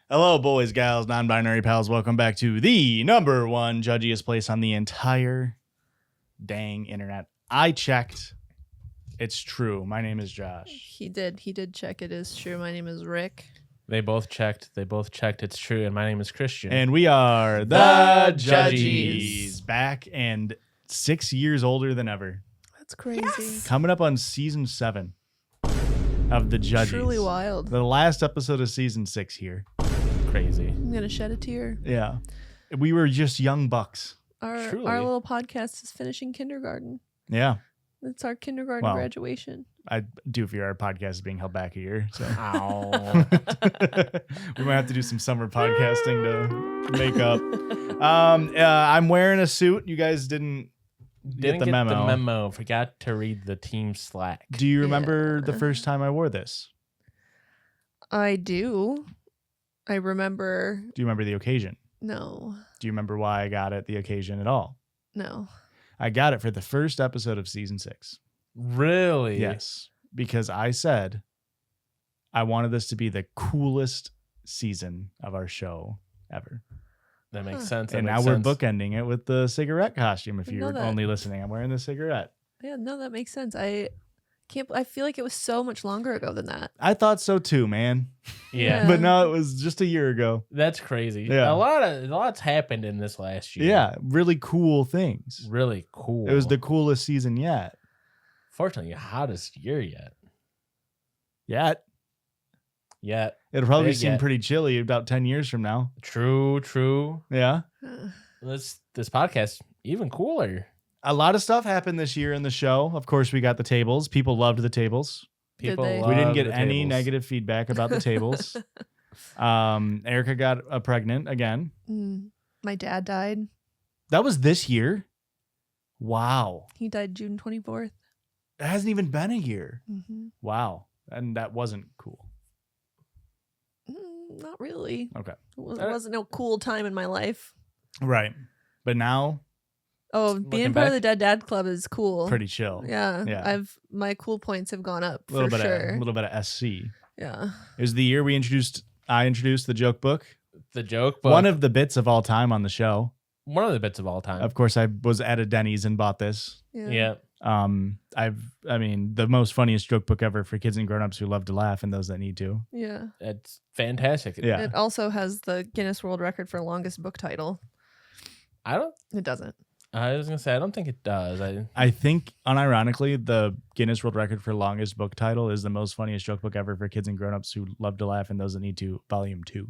Hello, boys, gals, non-binary pals. Welcome back to the number one judgiest place on the entire dang internet. I checked. It's true. My name is Josh. He did check. It is true. My name is Rick. They both checked. It's true. And my name is Christian. And we are The Judgies. Back and 6 years older than ever. That's crazy. Yes. Coming up on season 7 of the Judgies. Truly wild. The last episode of season 6 here. Crazy. I'm gonna shed a tear. Yeah. We were just young bucks. Our Truly. little podcast is finishing kindergarten. Yeah. It's our kindergarten graduation. I do fear our podcast is being held back a year. So Ow. we might have to do some summer podcasting to make up. I'm wearing a suit. You guys didn't get the memo. Forgot to read the team Slack. Do you remember Yeah. the first time I wore this? I do. I remember. Do you remember the occasion? No. Do you remember why I got it the occasion at all? No. I got it for the first episode of season 6. Really? Yes. Because I said I wanted this to be the coolest season of our show ever. That makes sense. And now we're bookending it with the cigarette costume. If I know you're that. only listening, I'm wearing the cigarette. Yeah. No, that makes sense. I feel like it was so much longer ago than that. I thought so too, man. Yeah. But no, it was just a year ago. That's crazy. Yeah. A lot's happened in this last year. Yeah, really cool things. Really cool. It was the coolest season yet. Fortunately, hottest year yet. Yet. It'll probably Big seem yet. pretty chilly about 10 years from now. True. Yeah. This podcast even cooler. A lot of stuff happened this year in the show. Of course, we got the tables. People loved the tables. Did People they? We didn't love get the any tables. negative feedback about the tables. Erica got pregnant again. My dad died. That was this year. Wow. He died June 24th. It hasn't even been a year. Mm-hmm. Wow. And that wasn't cool. Not really. Okay. It wasn't no cool time in my life. Right. But now, Oh, Looking being part of back- the Dead Dad Club is cool. pretty chill. Yeah. Yeah. My cool points have gone up A little for bit sure. a little bit of SC. Yeah. It was the year I introduced the joke book. The joke book. One of the bits of all time on the show. One of the bits of all time. Of course, I was at a Denny's and bought this. Yeah. The most funniest joke book ever for kids and grown-ups who love to laugh and those that need to. Yeah. It's fantastic. Yeah. It also has the Guinness World Record for longest book title. It doesn't. I was gonna say I don't think it does. I think, unironically, the Guinness World Record for longest book title is the most funniest joke book ever for kids and grown-ups who love to laugh and those that need to, volume 2.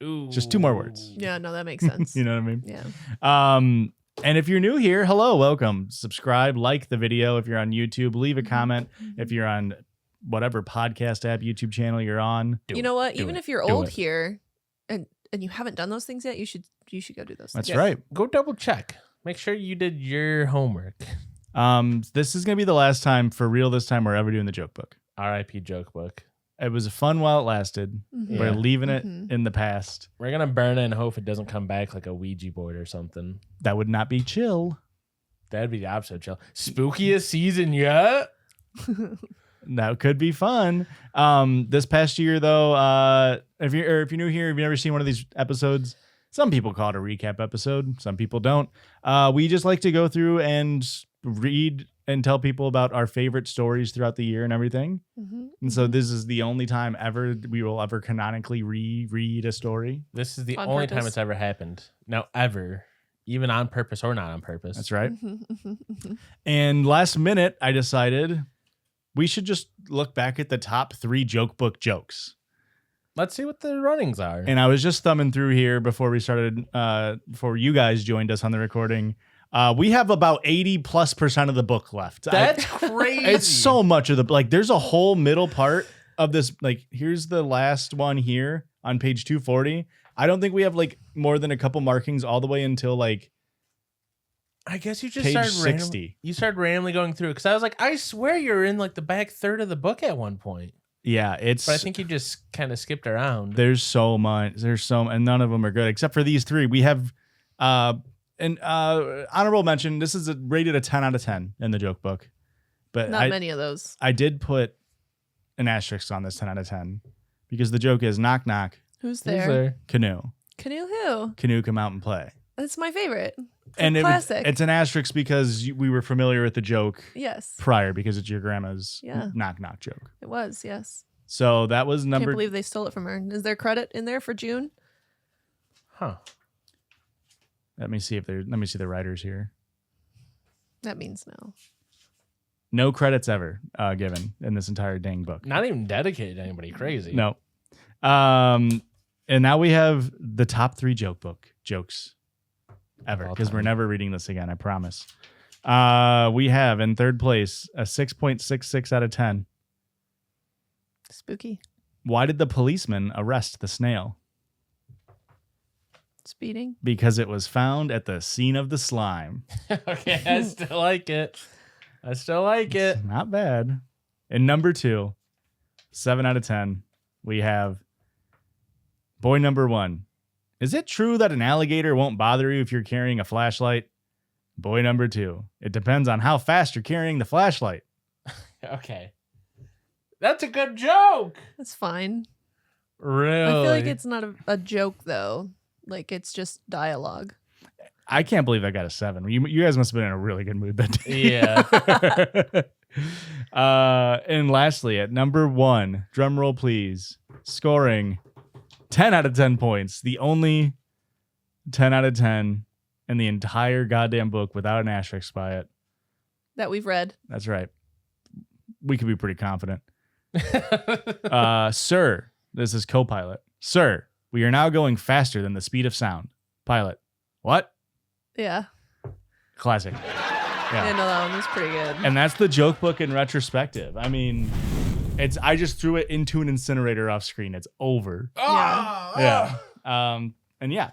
Ooh. Just 2 more words. Yeah, no, that makes sense. You know what I mean? Yeah. And if you're new here, hello, welcome. Subscribe, like the video. If you're on YouTube, leave a comment. If you're on whatever podcast app, YouTube channel you're on, You know what? Even if you're Do old it. here and you haven't done those things yet, you should go do those That's things. right. Go double check. Make sure you did your homework. This is gonna be the last time, for real, this time we're ever doing the joke book. R.I.P. joke book. It was fun while it lasted. Mhm. We're Yeah. leaving it Mhm. in the past. We're gonna burn it and hope it doesn't come back like a Ouija board or something. That would not be chill. That'd be the opposite, chill. Spookiest season yet. That could be fun. This past year, though, if you're new here, if you've never seen one of these episodes, some people call it a recap episode. Some people don't. We just like to go through and read and tell people about our favorite stories throughout the year and everything. Mhm. And so this is the only time ever we will ever canonically reread a story. This is the On only purpose. time it's ever happened. No, ever. Even on purpose or not on purpose. That's right. Mhm, mhm, mhm. And last minute, I decided we should just look back at the top 3 joke book jokes. Let's see what the runnings are. And I was just thumbing through here before we started, before you guys joined us on the recording. We have about 80+% of the book left. That's crazy. It's so much of there's a whole middle part of this. Like, here's the last one here on page 240. I don't think we have more than a couple markings all the way until I guess you just page started 60. You started randomly going through it because I was like, I swear you're in the back third of the book at one point. Yeah, But I think you just kind of skipped around. there's so much. And none of them are good except for these 3. We have an honorable mention. This is rated a 10 out of 10 in the joke book. But Not many of those. I did put an asterisk on this 10 out of 10 because the joke is knock knock. Who's Who's there? there? Canoe. Canoe who? Canoe come out and play. That's my favorite. It's And a classic. it's an asterisk because we were familiar with the joke Yes. prior because it's your grandma's Yeah. knock knock joke. It was, yes. So that was Can't number. believe they stole it from her. Is there credit in there for June? Huh. Let me see the writers here. That means no. No credits ever given in this entire dang book. Not even dedicated to anybody crazy. No. And now we have the top 3 jokes ever, All because we're time. never reading this again, I promise. We have in third place a 6.66 out of 10. Spooky. Why did the policeman arrest the snail? Speeding. Because it was found at the scene of the slime. Okay, I still like it. I still like it. Not bad. And number 2, 7 out of 10, we have boy number 1. Is it true that an alligator won't bother you if you're carrying a flashlight? Boy number 2. It depends on how fast you're carrying the flashlight. Okay. That's a good joke. That's fine. Really? I feel like it's not a joke, though. Like, it's just dialogue. I can't believe I got a 7. You guys must have been in a really good mood that day. Yeah. And lastly, at number 1, drum roll please, scoring 10 out of 10 points. The only 10 out of 10 in the entire goddamn book without an asterisk by it. That we've read. That's right. We could be pretty confident. Sir, this is co-pilot. Sir, we are now going faster than the speed of sound. Pilot. What? Yeah. Classic. Yeah, no, that one was pretty good. And that's the joke book in retrospective. I mean, I just threw it into an incinerator off screen. It's over. Yeah. And yeah.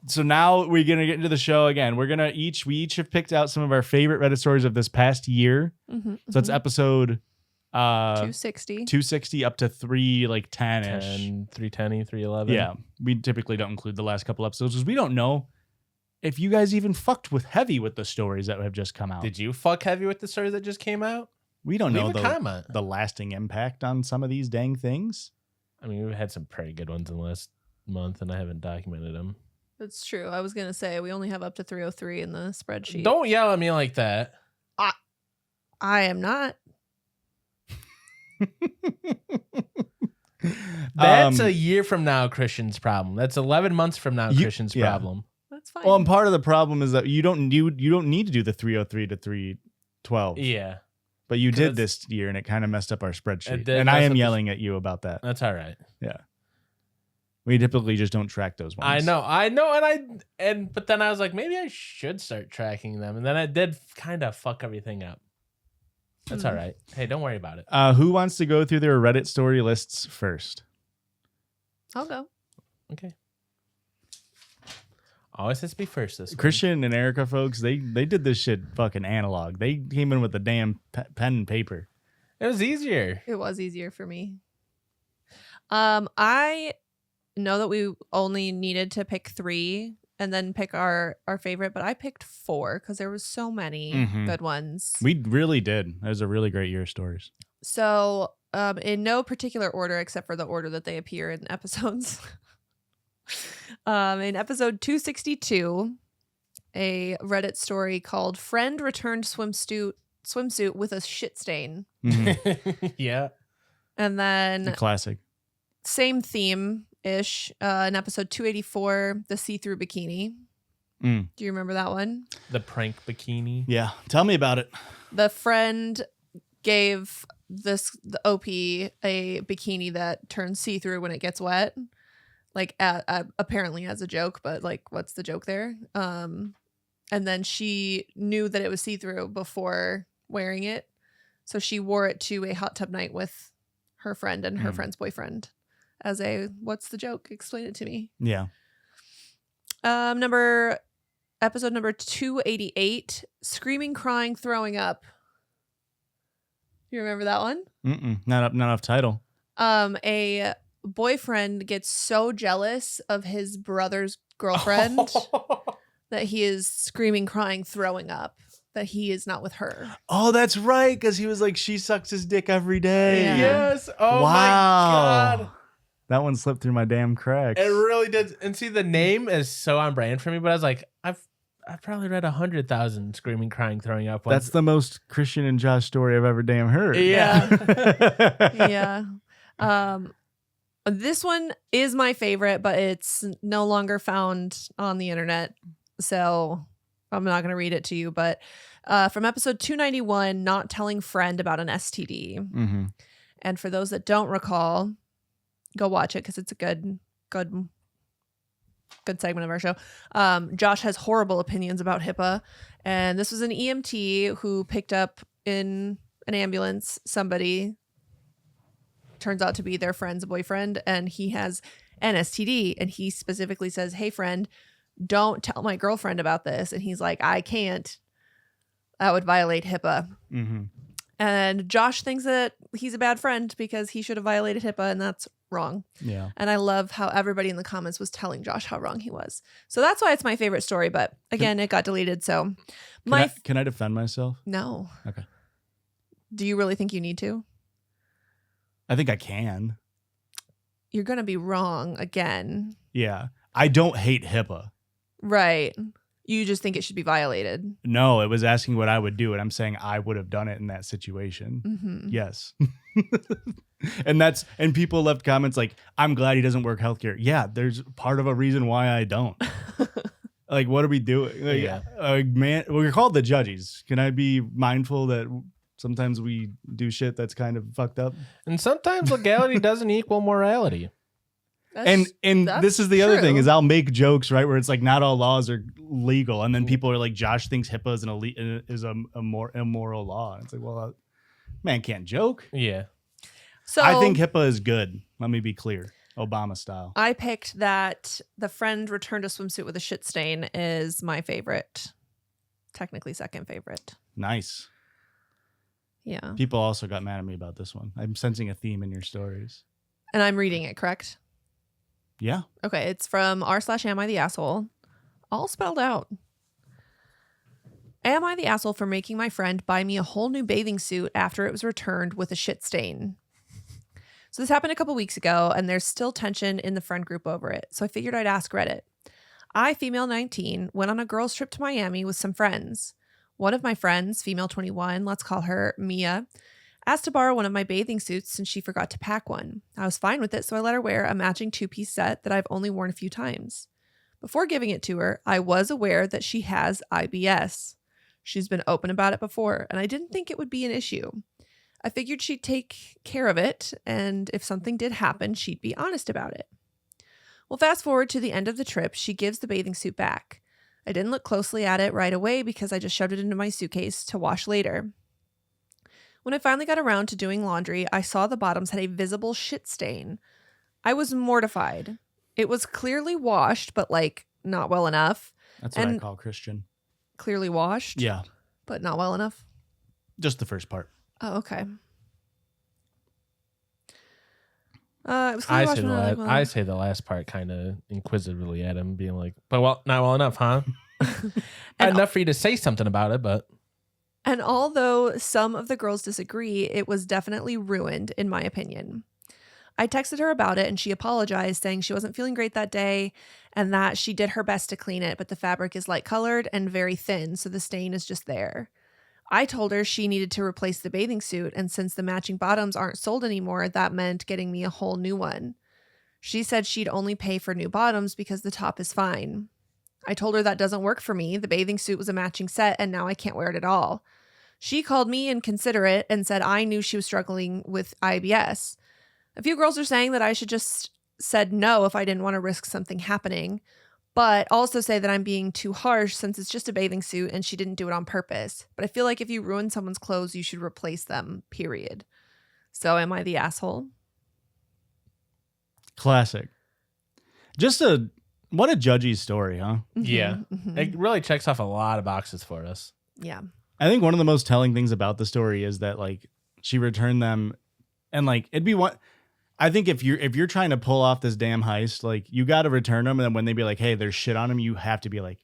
So now we're gonna get into the show again. We each have picked out some of our favorite Reddit stories of this past year. Mm-hmm, So it's episode 260. 260 up to 310-ish. 310, 311. Yeah. We typically don't include the last couple episodes because we don't know if you guys even fucked with heavy with the stories that have just come out. Did you fuck heavy with the story that just came out? We don't know Leave a comment. the lasting impact on some of these dang things. I mean, we've had some pretty good ones in the last month, and I haven't documented them. That's true. I was going to say, we only have up to 303 in the spreadsheet. Don't yell at me like that. I am not. That's a year from now Christian's problem. That's 11 months from now Christian's problem. That's fine. Well, and part of the problem is that you don't need to do the 303 to 312. Yeah, But you did this year, and it kind of messed up our spreadsheet. did And I mess am up yelling at you about that. that's all right. Yeah. We typically just don't track those ones. I know, but then I was like, maybe I should start tracking them, and then I did kind of fuck everything up. That's all right. Hey, don't worry about it. Who wants to go through their Reddit story lists first? I'll go. Okay. Always has to be first this one. Christian and Erica, folks, they did this shit fucking analog. They came in with the damn pen and paper. It was easier. It was easier for me. I know that we only needed to pick 3 and then pick our favorite, but I picked 4 because there was so many good ones. We really did. It was a really great year of stories. So in no particular order except for the order that they appear in episodes. In episode 262, a Reddit story called "Friend Returned Swimsuit with a Shit Stain," Yeah. and then A classic. same theme ish. In episode 284, the see-through bikini. Mm. Do you remember that one? The prank bikini. Yeah. Tell me about it. The friend gave the OP a bikini that turns see-through when it gets wet. Like apparently as a joke, but like, what's the joke there? And then she knew that it was see-through before wearing it, so she wore it to a hot tub night with her friend and her friend's boyfriend as a what's the joke? Explain it to me. Yeah. Episode number 288, screaming, crying, throwing up. You remember that one? Not enough title. A boyfriend gets so jealous of his brother's girlfriend that he is screaming, crying, throwing up that he is not with her. Oh, that's right. Because he was like, she sucks his dick every day. Yeah. Yes. Oh Wow. my God. That one slipped through my damn cracks. It really did. And see, the name is so on brand for me, but I was like, I've probably read 100,000 screaming, crying, throwing up ones. That's the most Christian and Josh story I've ever damn heard. Yeah. This one is my favorite, but it's no longer found on the internet. So I'm not going to read it to you. But from episode 291, Not Telling Friend About an STD. Mm-hmm. And for those that don't recall, go watch it because it's a good segment of our show. Josh has horrible opinions about HIPAA. And this was an EMT who picked up in an ambulance somebody, turns out to be their friend's boyfriend, and he has an STD. And he specifically says, hey, friend, don't tell my girlfriend about this. And he's like, I can't. That would violate HIPAA. Mm-hmm. And Josh thinks that he's a bad friend because he should have violated HIPAA, and that's wrong. Yeah. And I love how everybody in the comments was telling Josh how wrong he was. So that's why it's my favorite story. But again, it got deleted. So can I defend myself? No. Okay. Do you really think you need to? I think I can. You're going to be wrong again. Yeah. I don't hate HIPAA. Right. You just think it should be violated. No, it was asking what I would do, and I'm saying I would have done it in that situation. Mm-hmm. Yes. and people left comments like, I'm glad he doesn't work healthcare. Yeah, there's part of a reason why I don't. Like, what are we doing? Like, Yeah. Man, we're called the Judgies. Can I be mindful that sometimes we do shit that's kind of fucked up? And sometimes legality doesn't equal morality. And this is the other thing true. is I'll make jokes, right, where it's like not all laws are legal, and then people are like, Josh thinks HIPAA is a more immoral law. And it's like, well, man can't joke. Yeah. So I think HIPAA is good. Let me be clear, Obama style. I picked that the friend returned a swimsuit with a shit stain is my favorite. Technically second favorite. Nice. Yeah. People also got mad at me about this one. I'm sensing a theme in your stories. And I'm reading it, correct? Yeah. Okay, it's from r/am I the asshole, all spelled out. Am I the asshole for making my friend buy me a whole new bathing suit after it was returned with a shit stain? So this happened a couple weeks ago, and there's still tension in the friend group over it. So I figured I'd ask Reddit. I, female 19, went on a girls' trip to Miami with some friends. One of my friends, female 21, let's call her Mia, asked to borrow one of my bathing suits since she forgot to pack one. I was fine with it, so I let her wear a matching two-piece set that I've only worn a few times. Before giving it to her, I was aware that she has IBS. She's been open about it before, and I didn't think it would be an issue. I figured she'd take care of it, and if something did happen, she'd be honest about it. Well, fast forward to the end of the trip, she gives the bathing suit back. I didn't look closely at it right away because I just shoved it into my suitcase to wash later. When I finally got around to doing laundry, I saw the bottoms had a visible shit stain. I was mortified. It was clearly washed, but like not well enough. That's what I call Christian. Clearly washed? Yeah. But not well enough? Just the first part. Oh, okay. It was clearly washed, but not well I enough. say the last part kind of inquisitively at him, being like, but well, not well enough, huh? Enough for you to say something about it, but... And although some of the girls disagree, it was definitely ruined, in my opinion. I texted her about it and she apologized, saying she wasn't feeling great that day and that she did her best to clean it, but the fabric is light colored and very thin, so the stain is just there. I told her she needed to replace the bathing suit, and since the matching bottoms aren't sold anymore, that meant getting me a whole new one. She said she'd only pay for new bottoms because the top is fine. I told her that doesn't work for me. The bathing suit was a matching set and now I can't wear it at all. She called me inconsiderate and said I knew she was struggling with IBS. A few girls are saying that I should just said no if I didn't want to risk something happening, but also say that I'm being too harsh since it's just a bathing suit and she didn't do it on purpose. But I feel like if you ruin someone's clothes, you should replace them, period. So am I the asshole? Classic. What a Judgies story, huh? Yeah. Mhm. It really checks off a lot of boxes for us. Yeah. I think one of the most telling things about the story is that like she returned them, and like it'd be one. I think if you're trying to pull off this damn heist, like you got to return them, and then when they be like, "Hey, there's shit on them," you have to be like,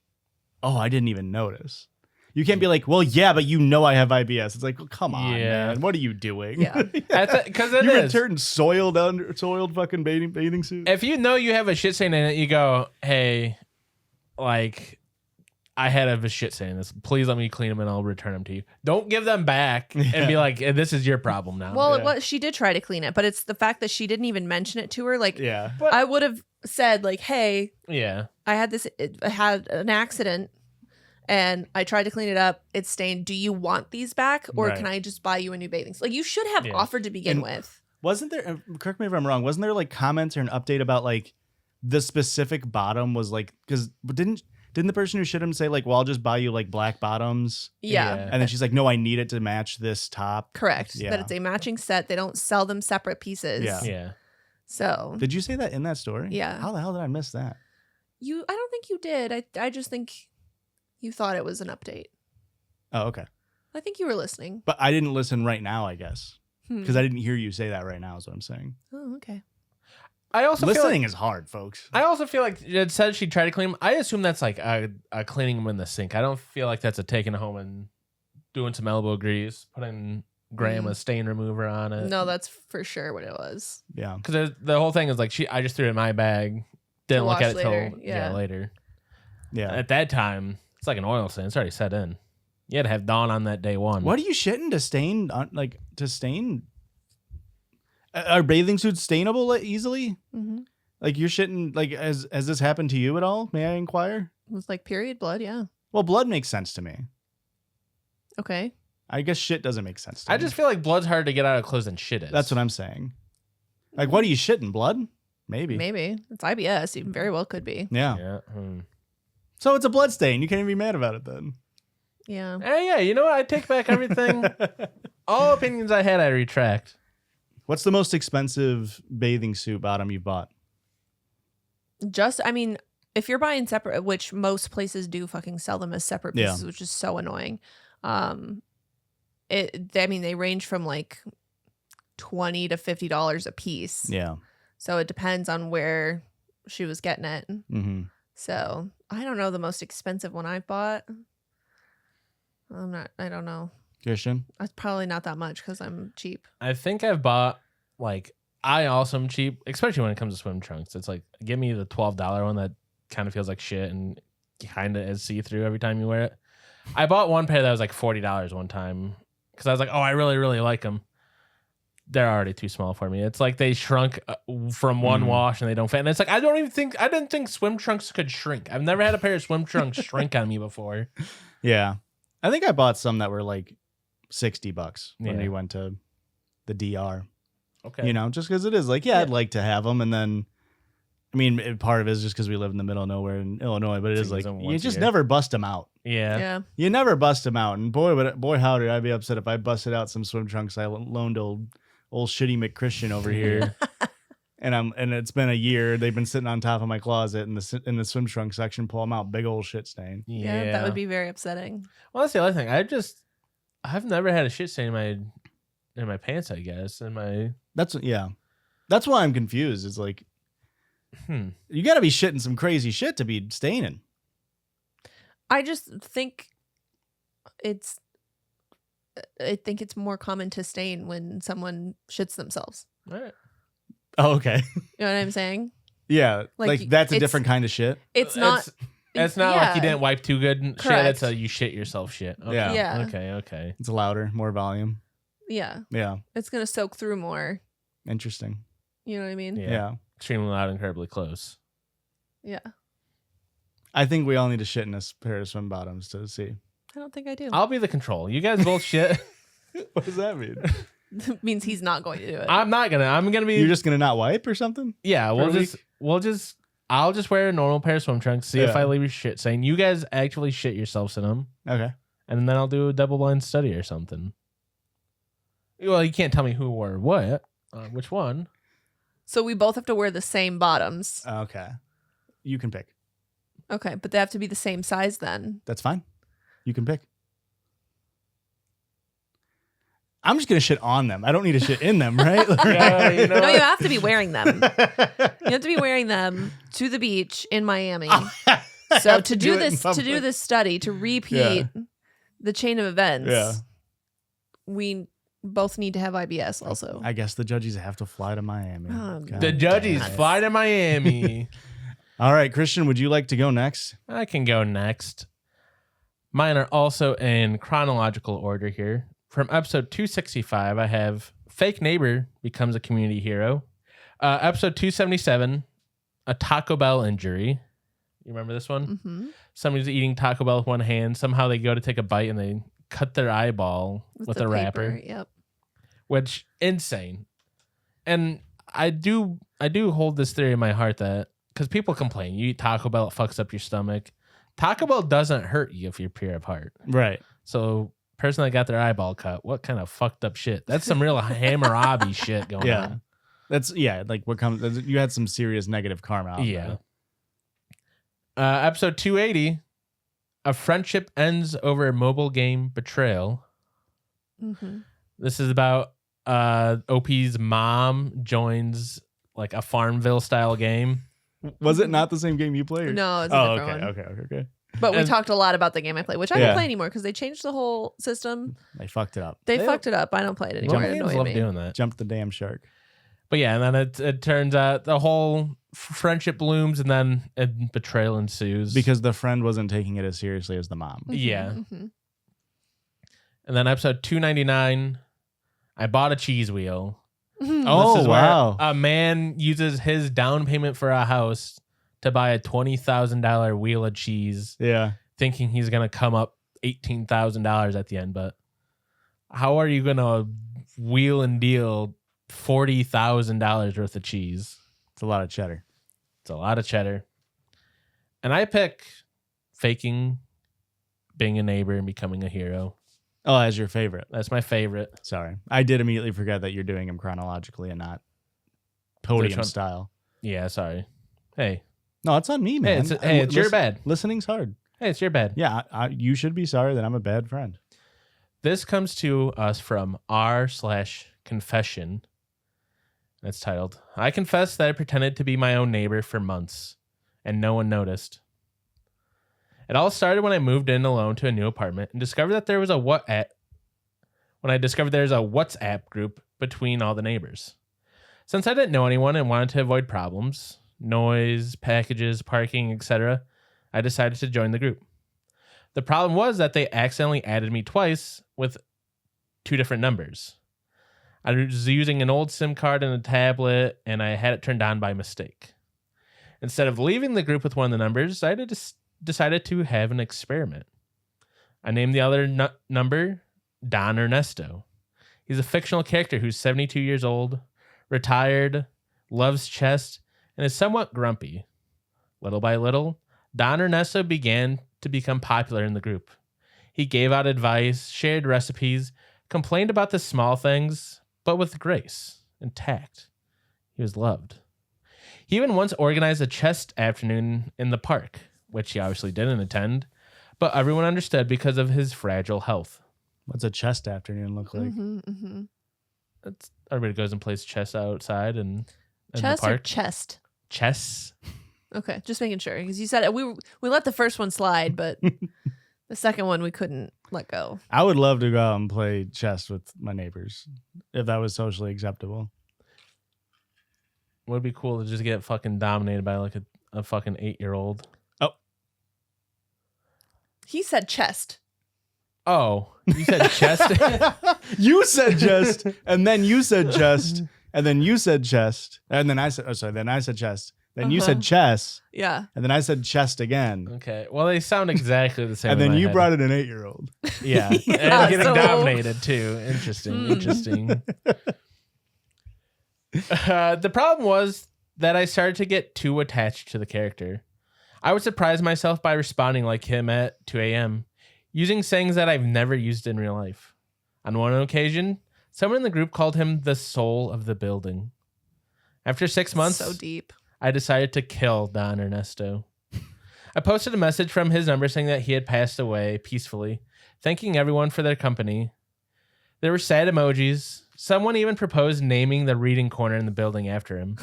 "Oh, I didn't even notice," You can't be like, well, yeah, but you know I have IBS. It's like, well, come on, Yeah. man. What are you doing? Yeah. Because it You is. return soiled fucking bathing suit. If you know you have a shit stain in it, you go, hey, like, I had a shit stain in this. Please let me clean them and I'll return them to you. Don't give them back and be like, this is your problem now. Well, Yeah. it was, she did try to clean it, but it's the fact that she didn't even mention it to her. Like, Yeah. But- I would have said, like, hey, Yeah. I had an accident and I tried to clean it up. It's stained. Do you want these back, or Right. can I just buy you a new bathing suit? Like, you should have Yeah. offered to begin And- with. Wasn't there, correct me if I'm wrong, wasn't there like comments or an update about like the specific bottom was like, because didn't the person who shit him say like, well, I'll just buy you like black bottoms? Yeah. Yeah. And then she's like, no, I need it to match this top. Correct. Yeah. That it's a matching set. They don't sell them separate pieces. Yeah. Yeah. So Did you say that in that story? Yeah. How the hell did I miss that? I don't think you did. I just think you thought it was an update. Oh, okay. I think you were listening. But I didn't listen right now, I guess. Hmm. Because I didn't hear you say that right now is what I'm saying. Oh, okay. I also feel Listening like, is hard, folks. I also feel like it said she tried to clean them. I assume that's like a cleaning them in the sink. I don't feel like that's a taking it home and doing some elbow grease, putting grandma's stain remover on it. No, that's for sure what it was. Yeah. Because the whole thing is like I just threw it in my bag, didn't look wash at it later, till yeah. later. Yeah. At that time, it's like an oil stain. It's already set in. You had to have Dawn on that day one. What are you shitting to stain? Are bathing suits stainable easily? Mm-hmm. Like you're shitting, like, has this happened to you at all? May I inquire? It was like period blood. Yeah. Well, blood makes sense to me. Okay. I guess shit doesn't make sense to I me. just feel like blood's harder to get out of clothes than shit is. That's what I'm saying. Like, what are you shitting? Blood? Maybe. Maybe it's IBS. It very well could be. Yeah. Yeah. So it's a blood stain. You can't even be mad about it then. Yeah. Yeah. You know what? I take back everything. All opinions I had, I retract. What's the most expensive bathing suit bottom you've bought? I mean, if you're buying separate, which most places do fucking sell them as separate Yeah. pieces, which is so annoying. They range from like $20 to $50 a piece. Yeah. So it depends on where she was getting it. Mm-hmm. So I don't know the most expensive one I've bought. I don't know. Christian? That's probably not that much because I'm cheap. I think I've bought like I also am cheap, especially when it comes to swim trunks. It's like give me the $12 one that kind of feels like shit and kind of is see through every time you wear it. I bought one pair that was like $40 one time because I was like, oh, I really really like them. They're already too small for me. It's like they shrunk from one wash and they don't fit. And it's like I didn't think swim trunks could shrink. I've never had a pair of swim trunks shrink on me before. Yeah. I think I bought some that were like $60 when Yeah. we went to the DR. Okay, You know, just because it is like, yeah, I'd like to have them. And then, I mean, part of it is just because we live in the middle of nowhere in Illinois, but it So is you like, use them you once a just year. never bust them out. yeah. Yeah. You never bust them out. And boy, howdy, I'd be upset if I busted out some swim trunks I loaned old shitty McChristian over here. and it's been a year. They've been sitting on top of my closet in the swim trunk section, pull them out, big old shit stain. Yeah. That would be very upsetting. Well, that's the other thing. I've never had a shit stain in my pants. I guess That's why I'm confused. It's like, you got to be shitting some crazy shit to be staining. I just think I think it's more common to stain when someone shits themselves. All right. Oh, okay. You know what I'm saying? Yeah, Like, like that's a it's- different kind of shit. It's not. It's not like you yeah. didn't wipe too good and shit. Correct. It's a you shit yourself shit. Okay. Yeah. Yeah. Okay. It's louder, more volume. Yeah. Yeah, It's gonna soak through more. interesting. You know what I mean? Yeah. Yeah. Extremely loud, incredibly close. Yeah. I think we all need to shit in a pair of swim bottoms to see. I don't think I do. I'll be the control. You guys both shit. What does that mean? Means he's not going to do it. I'm not gonna. I'm gonna be. You're just gonna not wipe or something? yeah. for a We'll just. I'll just wear a normal pair of swim trunks. See if Yeah. I leave a shit saying you guys actually shit yourselves in them, Okay. and then I'll do a double blind study or something. Well, you can't tell me who wore what, which one. So we both have to wear the same bottoms. Okay. You can pick. Okay, but they have to be the same size then. That's fine. You can pick. I'm just gonna shit on them. I don't need to shit in them, right? Yeah, you know No, what? you have to be wearing them. You have to be wearing them to the beach in Miami. So to do this study, to repeat, the chain of events. Yeah. We both need to have IBS also. I guess the Judgies have to fly to Miami. Oh, God The damn Judgies it. fly to Miami. All right, Christian, would you like to go next? I can go next. Mine are also in chronological order here. From episode 265, I have Fake Neighbor becomes a community hero. Episode 277, a Taco Bell injury. You remember this one? Mm-hmm. Somebody's eating Taco Bell with one hand. Somehow they go to take a bite and they cut their eyeball with the a wrapper. paper, Yep. Which insane. And I do hold this theory in my heart that because people complain, you eat Taco Bell, it fucks up your stomach. Taco Bell doesn't hurt you if you're pure of heart. Right. So person that got their eyeball cut, what kind of fucked up shit? That's some real Hammurabi shit going on. That's like what comes. You had some serious negative karma. Out Yeah. Episode 280, a friendship ends over a mobile game betrayal. Mm-hmm. This is about OP's mom joins like a Farmville style game. Was it not the same game you played? No, it's a Oh, different okay, one. okay. But we And- talked a lot about the game I played, which I Yeah. don't play anymore because they changed the whole system. They fucked it up. They They fucked it up. I don't play it anymore. Mobile It games annoyed love me. doing that. Jumped the damn shark. But yeah, and then it turns out the whole friendship blooms and then betrayal ensues. Because the friend wasn't taking it as seriously as the mom. Mhm, Yeah. mhm. And then episode 299, I bought a cheese wheel. Oh, This is where wow. a man uses his down payment for a house to buy a $20,000 wheel of cheese, Yeah. thinking he's going to come up $18,000 at the end. But how are you going to wheel and deal $40,000 worth of cheese? It's a lot of cheddar. It's a lot of cheddar. And I pick faking being a neighbor and becoming a hero. Oh, as your favorite. That's my favorite. Sorry. I did immediately forget that you're doing them chronologically and not Which podium one? style. Yeah, sorry. Hey. No, it's on me, man. It's your bad. Listening's hard. Hey, it's your bad. Yeah, you should be sorry that I'm a bad friend. This comes to us from r/confession. It's titled, I confess that I pretended to be my own neighbor for months, and no one noticed. It all started when I moved in alone to a new apartment and discovered that there was a WhatsApp group between all the neighbors. Since I didn't know anyone and wanted to avoid problems, noise, packages, parking, etc., I decided to join the group. The problem was that they accidentally added me twice with two different numbers. I was using an old SIM card and a tablet, and I had it turned on by mistake. Instead of leaving the group with one of the numbers, I decided to have an experiment. I named the other number Don Ernesto. He's a fictional character who's 72 years old, retired, loves chess, and is somewhat grumpy. Little by little, Don Ernesto began to become popular in the group. He gave out advice, shared recipes, complained about the small things, but with grace and tact. He was loved. He even once organized a chess afternoon in the park, which he obviously didn't attend, but everyone understood because of his fragile health. What's a chest afternoon look like? Mhm, mhm. Everybody goes and plays chess outside and in the Chest or park. chest? Chess. Okay, just making sure because you said it, we let the first one slide, but the second one we couldn't let go. I would love to go out and play chess with my neighbors if that was socially acceptable. Would be cool to just get fucking dominated by like a fucking 8-year-old. He said chest. Oh, you said chest? You said chest, and then you said chest, and then you said chest, and then I said, then I said chest, then you said chess, Yeah. and then I said chest again, Okay. Well, they sound exactly the same. and in then my you head. brought in an 8-year-old. Yeah. Yeah, And getting so- dominated too. Interesting. Interesting. The problem was that I started to get too attached to the character. I would surprise myself by responding like him at 2 a.m., using sayings that I've never used in real life. On one occasion, someone in the group called him the soul of the building. After 6 months, So deep. I decided to kill Don Ernesto. I posted a message from his number saying that he had passed away peacefully, thanking everyone for their company. There were sad emojis. Someone even proposed naming the reading corner in the building after him.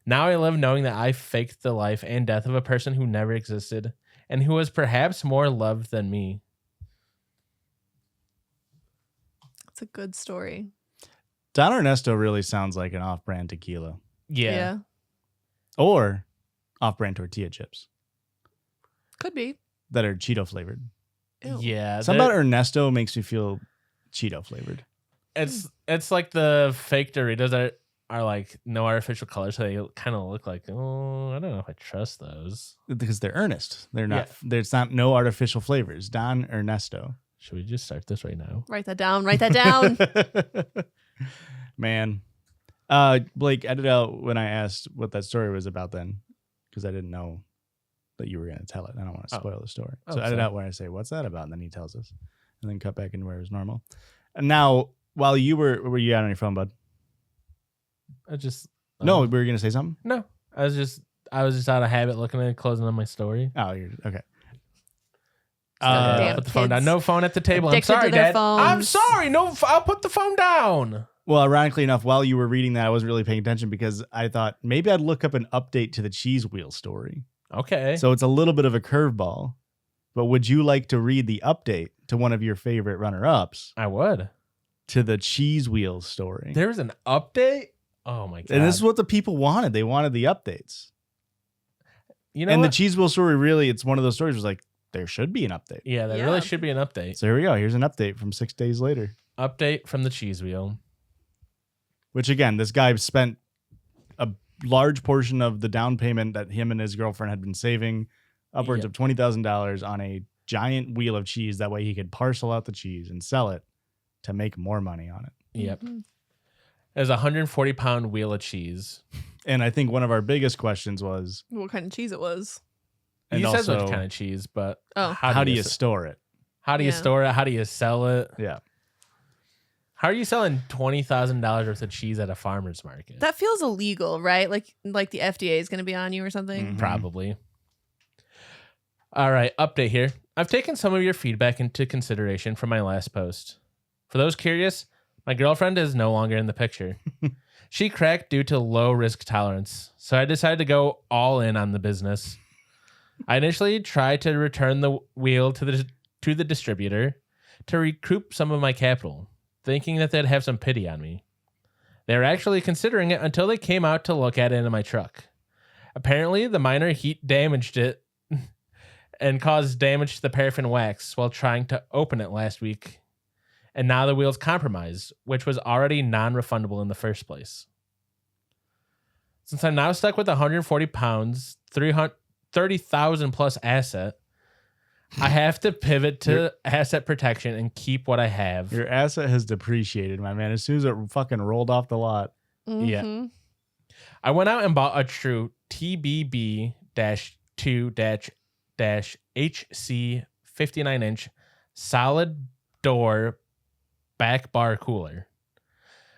Now I live knowing that I faked the life and death of a person who never existed and who was perhaps more loved than me. It's a good story. Don Ernesto really sounds like an off-brand tequila Yeah. or off-brand tortilla chips Could be. that are Cheeto flavored. Ew. Yeah. Something about Ernesto makes me feel Cheeto flavored. It's like the fake Doritos that are like no artificial colors, so they kind of look like, oh, I don't know if I trust those. Because they're earnest. They're not. There's not no artificial flavors. Don Ernesto. Should we just start this right now? Write that down. Write that down. Man, Blake, edit out when I asked what that story was about then, because I didn't know that you were going to tell it. I don't want to spoil the story. So edit out where I say, what's that about? And then he tells us, and then cut back into where it was normal. And now, while you were you out on your phone, bud? No, we were going to say something? No, I was just out of habit looking at it, closing on my story. Oh, you're okay. Damn Put the phone kids. down. No phone at the table. Addicted I'm sorry, to their Dad. phones. I'm sorry. No, I'll put the phone down. Well, ironically enough, while you were reading that, I wasn't really paying attention because I thought maybe I'd look up an update to the cheese wheel story. Okay. So it's a little bit of a curveball. But would you like to read the update to one of your favorite runner-ups I would. to the cheese wheel story? There was an update? Oh, my God. And this is what the people wanted. They wanted the updates. You know And what? the cheese wheel story, really, it's one of those stories was like, there should be an update. Yeah, there Yeah. really should be an update. So here we go. Here's an update from 6 days later. Update from the cheese wheel. Which, again, this guy spent a large portion of the down payment that him and his girlfriend had been saving, upwards of $20,000 on a giant wheel of cheese. That way he could parcel out the cheese and sell it to make more money on it. Yep. Mhm. There's a 140-pound wheel of cheese. And I think one of our biggest questions was, What kind of cheese it was? and He says also, what kind of cheese, but Oh. how do you store it? How do you Yeah. store it? How do you sell it? Yeah. How are you selling $20,000 worth of cheese at a farmer's market? That feels illegal, right? Like the FDA is going to be on you or something. Mhm. Probably. All right, update here. I've taken some of your feedback into consideration from my last post. For those curious, my girlfriend is no longer in the picture. She cracked due to low risk tolerance, so I decided to go all in on the business. I initially tried to return the wheel to the distributor to recoup some of my capital, thinking that they'd have some pity on me. They were actually considering it until they came out to look at it in my truck. Apparently, the minor heat damaged it and caused damage to the paraffin wax while trying to open it last week. And now the wheel's compromised, which was already non-refundable in the first place. Since I'm now stuck with 140 pounds, 30,000 plus asset, I have to pivot to asset protection and keep what I have. Your asset has depreciated, my man. As soon as it fucking rolled off the lot. Yeah. Mhm. I went out and bought a true TBB-2-HC 59-inch solid door back bar cooler,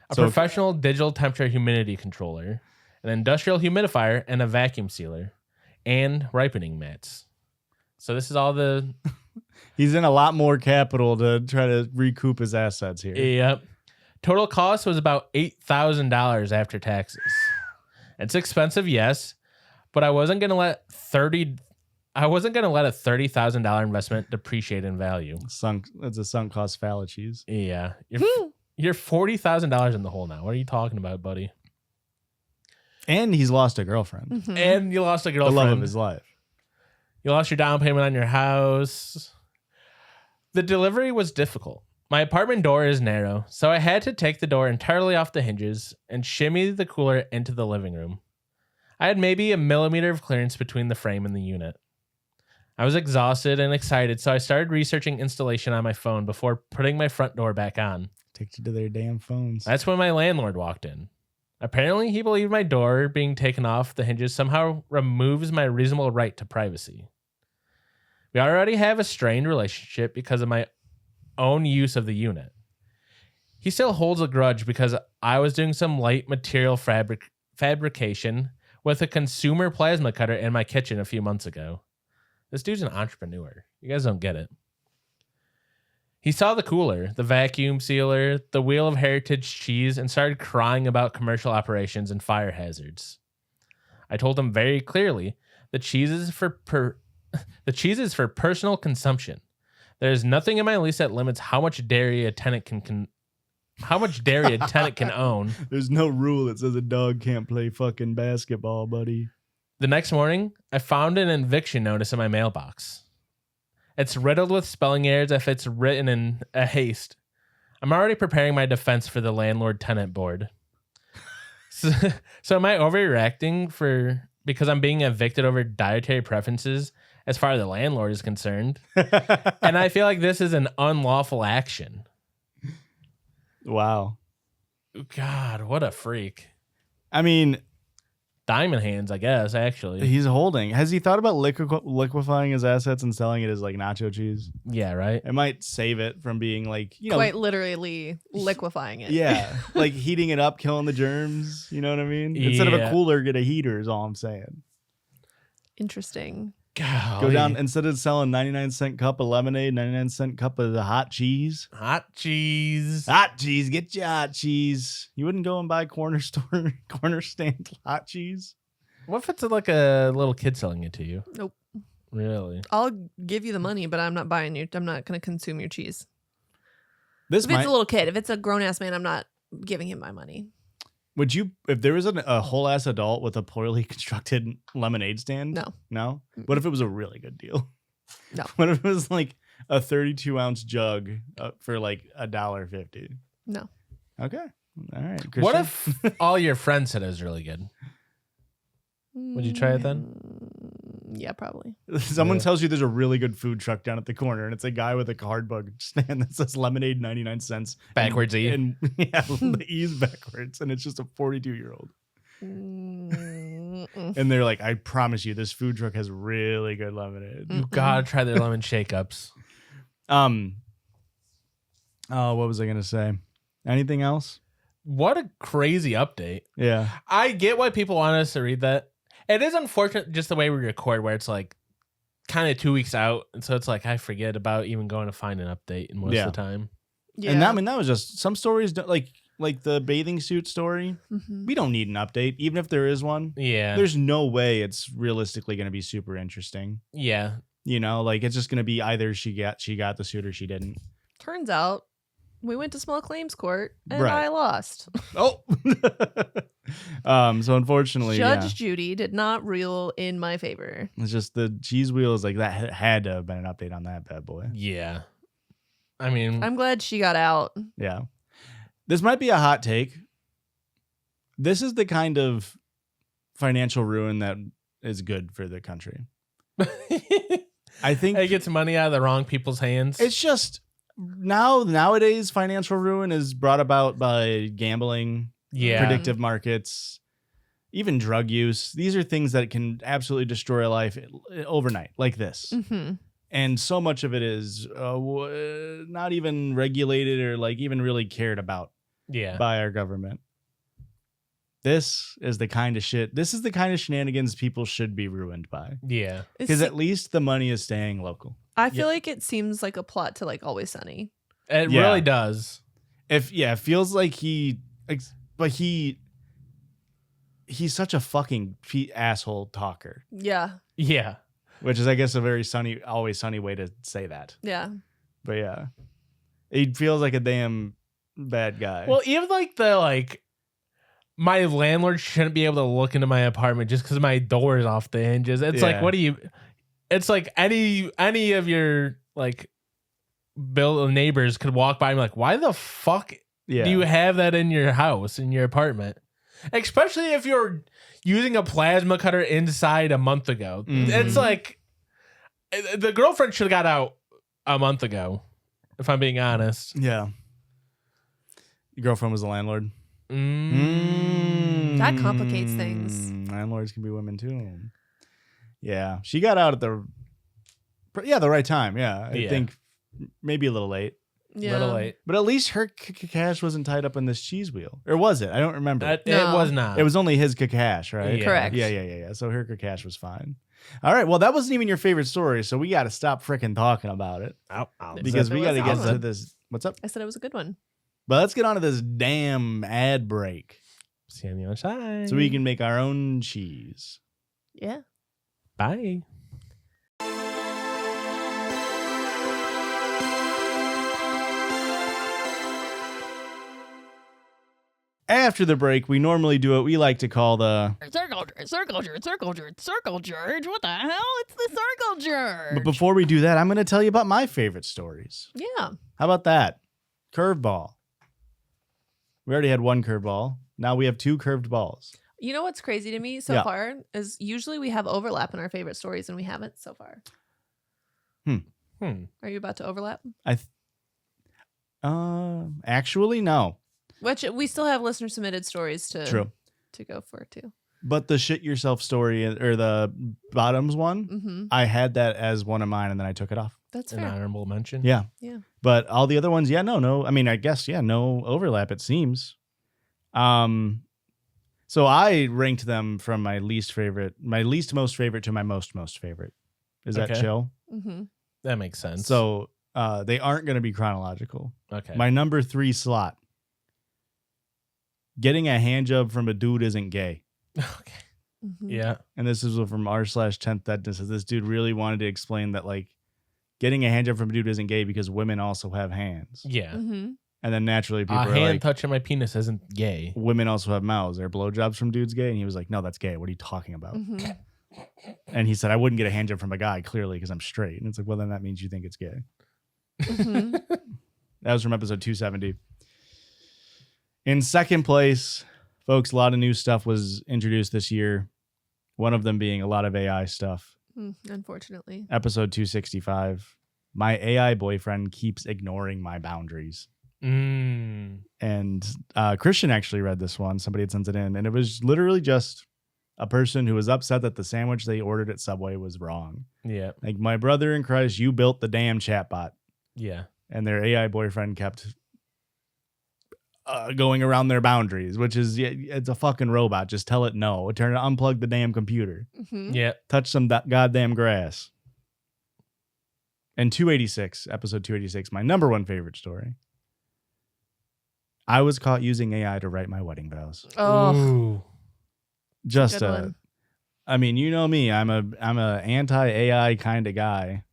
a So- professional digital temperature humidity controller, an industrial humidifier, and a vacuum sealer, and ripening mats. So this is all the... He's in a lot more capital to try to recoup his assets here. Yep. Total cost was about $8,000 after taxes. It's expensive, yes, but I wasn't gonna let a $30,000 investment depreciate in value. It's a sunk cost fallacies. Yeah, Woo. you're $40,000 in the hole now. What are you talking about, buddy? And he's lost a girlfriend. Mhm. And you lost a The girlfriend. love of his life. You lost your down payment on your house. The delivery was difficult. My apartment door is narrow, so I had to take the door entirely off the hinges and shimmy the cooler into the living room. I had maybe a millimeter of clearance between the frame and the unit. I was exhausted and excited, so I started researching installation on my phone before putting my front door back on. Take you to their damn phones. That's when my landlord walked in. Apparently, he believed my door being taken off the hinges somehow removes my reasonable right to privacy. We already have a strained relationship because of my own use of the unit. He still holds a grudge because I was doing some light material fabrication with a consumer plasma cutter in my kitchen a few months ago. This dude's an entrepreneur. You guys don't get it. He saw the cooler, the vacuum sealer, the wheel of heritage cheese, and started crying about commercial operations and fire hazards. I told him very clearly the cheese is for personal consumption. There is nothing in my lease that limits how much dairy a tenant can how much dairy a tenant can own. There's no rule that says a dog can't play fucking basketball, buddy. The next morning, I found an eviction notice in my mailbox. It's riddled with spelling errors if it's written in a haste. I'm already preparing my defense for the landlord-tenant board. So am I overreacting because I'm being evicted over dietary preferences as far as the landlord is concerned? And I feel like this is an unlawful action. Wow. God, what a freak. I mean, Diamond hands, I guess, actually. he's holding. Has he thought about liquefying his assets and selling it as like nacho cheese? Yeah, right? It might save it from being like, you know. Quite literally liquefying it. Yeah. Like heating it up, killing the germs. You know what I mean? Instead of a Yeah. cooler, get a heater is all I'm saying. Interesting. Go down, instead of selling 99-cent cup of lemonade, 99-cent cup of the hot cheese. Hot cheese. Hot cheese, get your hot cheese. You wouldn't go and buy corner stand hot cheese? What if it's like a little kid selling it to you? Nope. Really? I'll give you the money, but I'm not buying you. I'm not going to consume your cheese. This If it's a little kid, if it's a grown ass man, I'm not giving him my money. Would you, if there was a whole ass adult with a poorly constructed lemonade stand? No. No? What if it was a really good deal? No. What if it was like a 32-ounce jug for like $1.50? No. Okay. All right. What Christian? if all your friends said it was really good? Would you try it then? Yeah, probably. Someone Yeah. tells you there's a really good food truck down at the corner, and it's a guy with a cardboard stand that says lemonade 99 cents. Backwards E. And yeah, the E's backwards, and it's just a 42-year-old. Mm-mm. And they're like, I promise you, this food truck has really good lemonade. You gotta try their lemon shake-ups. Oh, what was I gonna say? Anything else? What a crazy update. Yeah. I get why people want us to read that. It is unfortunate just the way we record, where it's like kind of 2 weeks out, and so it's like I forget about even going to find an update most Yeah. of the time. Yeah. And that was just some stories don't, like the bathing suit story. Mhm. We don't need an update, even if there is one. Yeah. There's no way it's realistically going to be super interesting. Yeah. You know, like it's just going to be either she got the suit or she didn't. Turns out we went to small claims court and Right. I lost. Oh. So unfortunately, Judge Judy did not rule in my favor. it's just the cheese wheels like that had to have been an update on that bad boy. Yeah. I mean, I'm glad she got out. Yeah. This might be a hot take. This is the kind of financial ruin that is good for the country. I think it gets money out of the wrong people's hands. it's just nowadays financial ruin is brought about by gambling, yeah. predictive markets, even drug use. These are things that can absolutely destroy a life overnight, like this. Mm-hmm. And so much of it is not even regulated or like even really cared about Yeah. by our government. This is the kind of shit. This is the kind of shenanigans people should be ruined by. Yeah. Because at least the money is staying local. I feel like it seems like a plot to like Always Sunny. It Yeah. really does. It feels like but he's such a fucking asshole talker, Yeah. Yeah. which is, I guess, a very always sunny way to say that. Yeah. But yeah, he feels like a damn bad guy. Well, even my landlord shouldn't be able to look into my apartment just because my door is off the hinges. It's like, Yeah. what do you? It's like any of your like neighbors could walk by and be like, why the fuck yeah, do you have that in your house, in your apartment? Especially if you're using a plasma cutter inside a month ago. Mhm. It's like the girlfriend should have got out a month ago, if I'm being honest. yeah. Your girlfriend was a landlord. That complicates things. Landlords can be women too. Yeah, she got out at the right time. Yeah, I Yeah. think maybe a little late, Yeah. Little late. but at least her cash wasn't tied up in this cheese wheel, or was it? I don't remember. It No. was not. It was only his cash, right? Yeah. Correct. Yeah. So her cash was fine. All right. Well, that wasn't even your favorite story, so we got to stop freaking talking about it because It we was got to get awesome. to this. What's up? I said it was a good one. But let's get on to this damn ad break See you on the other side. so we can make our own cheese. Yeah. Bye. After the break, we normally do what we like to call the... Circle George. What the hell? It's the Circle George. But before we do that, I'm going to tell you about my favorite stories. Yeah. How about that? Curveball. We already had one curveball. Now we have 2 curved balls. You know what's crazy to me so Yeah. far is usually we have overlap in our favorite stories and we haven't so far. Are you about to overlap? Actually, no. Which we still have listener submitted stories to go for too. But the shit yourself story or the bottoms one, Mm-hmm. I had that as one of mine and then I took it off. That's An fair. honorable mention. Yeah. Yeah. But all the other ones, no. I mean, I guess, no overlap, it seems. So I ranked them from my least most favorite to my most favorite. Is that Okay. chill? Mm-hmm. That makes sense. So they aren't going to be chronological. okay. My number 3 slot. Getting a hand job from a dude isn't gay. okay. Mm-hmm. Yeah. And this is from r/10th that says this dude really wanted to explain that like getting a hand job from a dude isn't gay because women also have hands. Yeah. Mm-hmm. And then naturally people A are hand like, touching my penis isn't gay. women also have mouths. Are blowjobs from dudes gay? And he was like, no, that's gay. What are you talking about? Mm-hmm. And he said, I wouldn't get a hand job from a guy, clearly, because I'm straight. And it's like, well, then that means you think it's gay. Mm-hmm. That was from episode 270. In second place, folks, a lot of new stuff was introduced this year. One of them being a lot of AI stuff. Unfortunately. Episode 265. My AI boyfriend keeps ignoring my boundaries. Mm. And Christian actually read this one. Somebody had sent it in. And it was literally just a person who was upset that the sandwich they ordered at Subway was wrong. Yeah. Like, my brother in Christ, you built the damn chatbot. Yeah. And their AI boyfriend kept going around their boundaries, which is, it's a fucking robot. Just tell it no. Unplug the damn computer. Mm-hmm. Yeah. Touch some goddamn grass. And 286, episode 286, my number 1 favorite story. I was caught using AI to write my wedding vows. Oh, Ooh. Just good one. I mean, you know me. I'm a anti-AI kind of guy.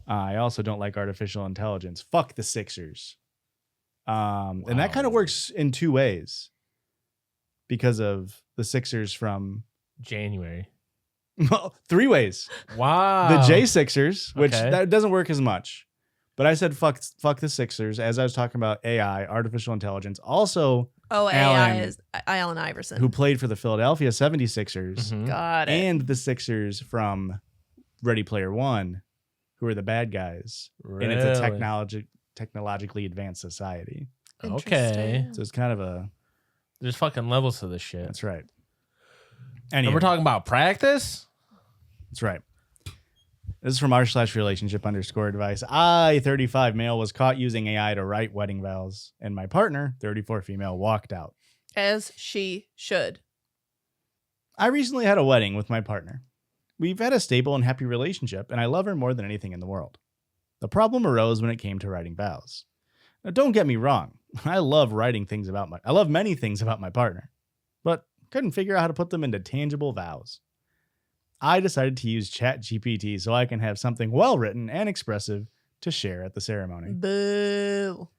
I also don't like artificial intelligence. Fuck the Sixers. And that kind of Wow. works in 2 ways. Because of the Sixers from January. 3 ways. Wow. The J-Sixers, which Okay. that doesn't work as much. But I said fuck the Sixers as I was talking about AI, artificial intelligence. Also, AI Allen, is Allen Iverson. who played for the Philadelphia 76ers Mhm. Got it. and the Sixers from Ready Player One, who are the bad guys. And it's a Really? technologically advanced society. Okay. Interesting. So it's kind of a... There's fucking levels to this shit. That's right. And Anyway, we're talking about practice? that's right. This is from r/relationship_advice. I, 35 male, was caught using AI to write wedding vows, and my partner, 34 female, walked out. As she should. I recently had a wedding with my partner. We've had a stable and happy relationship, and I love her more than anything in the world. The problem arose when it came to writing vows. Now, don't get me wrong. I love many things about my partner, but couldn't figure out how to put them into tangible vows. I decided to use ChatGPT so I can have something well-written and expressive to share at the ceremony. Boo.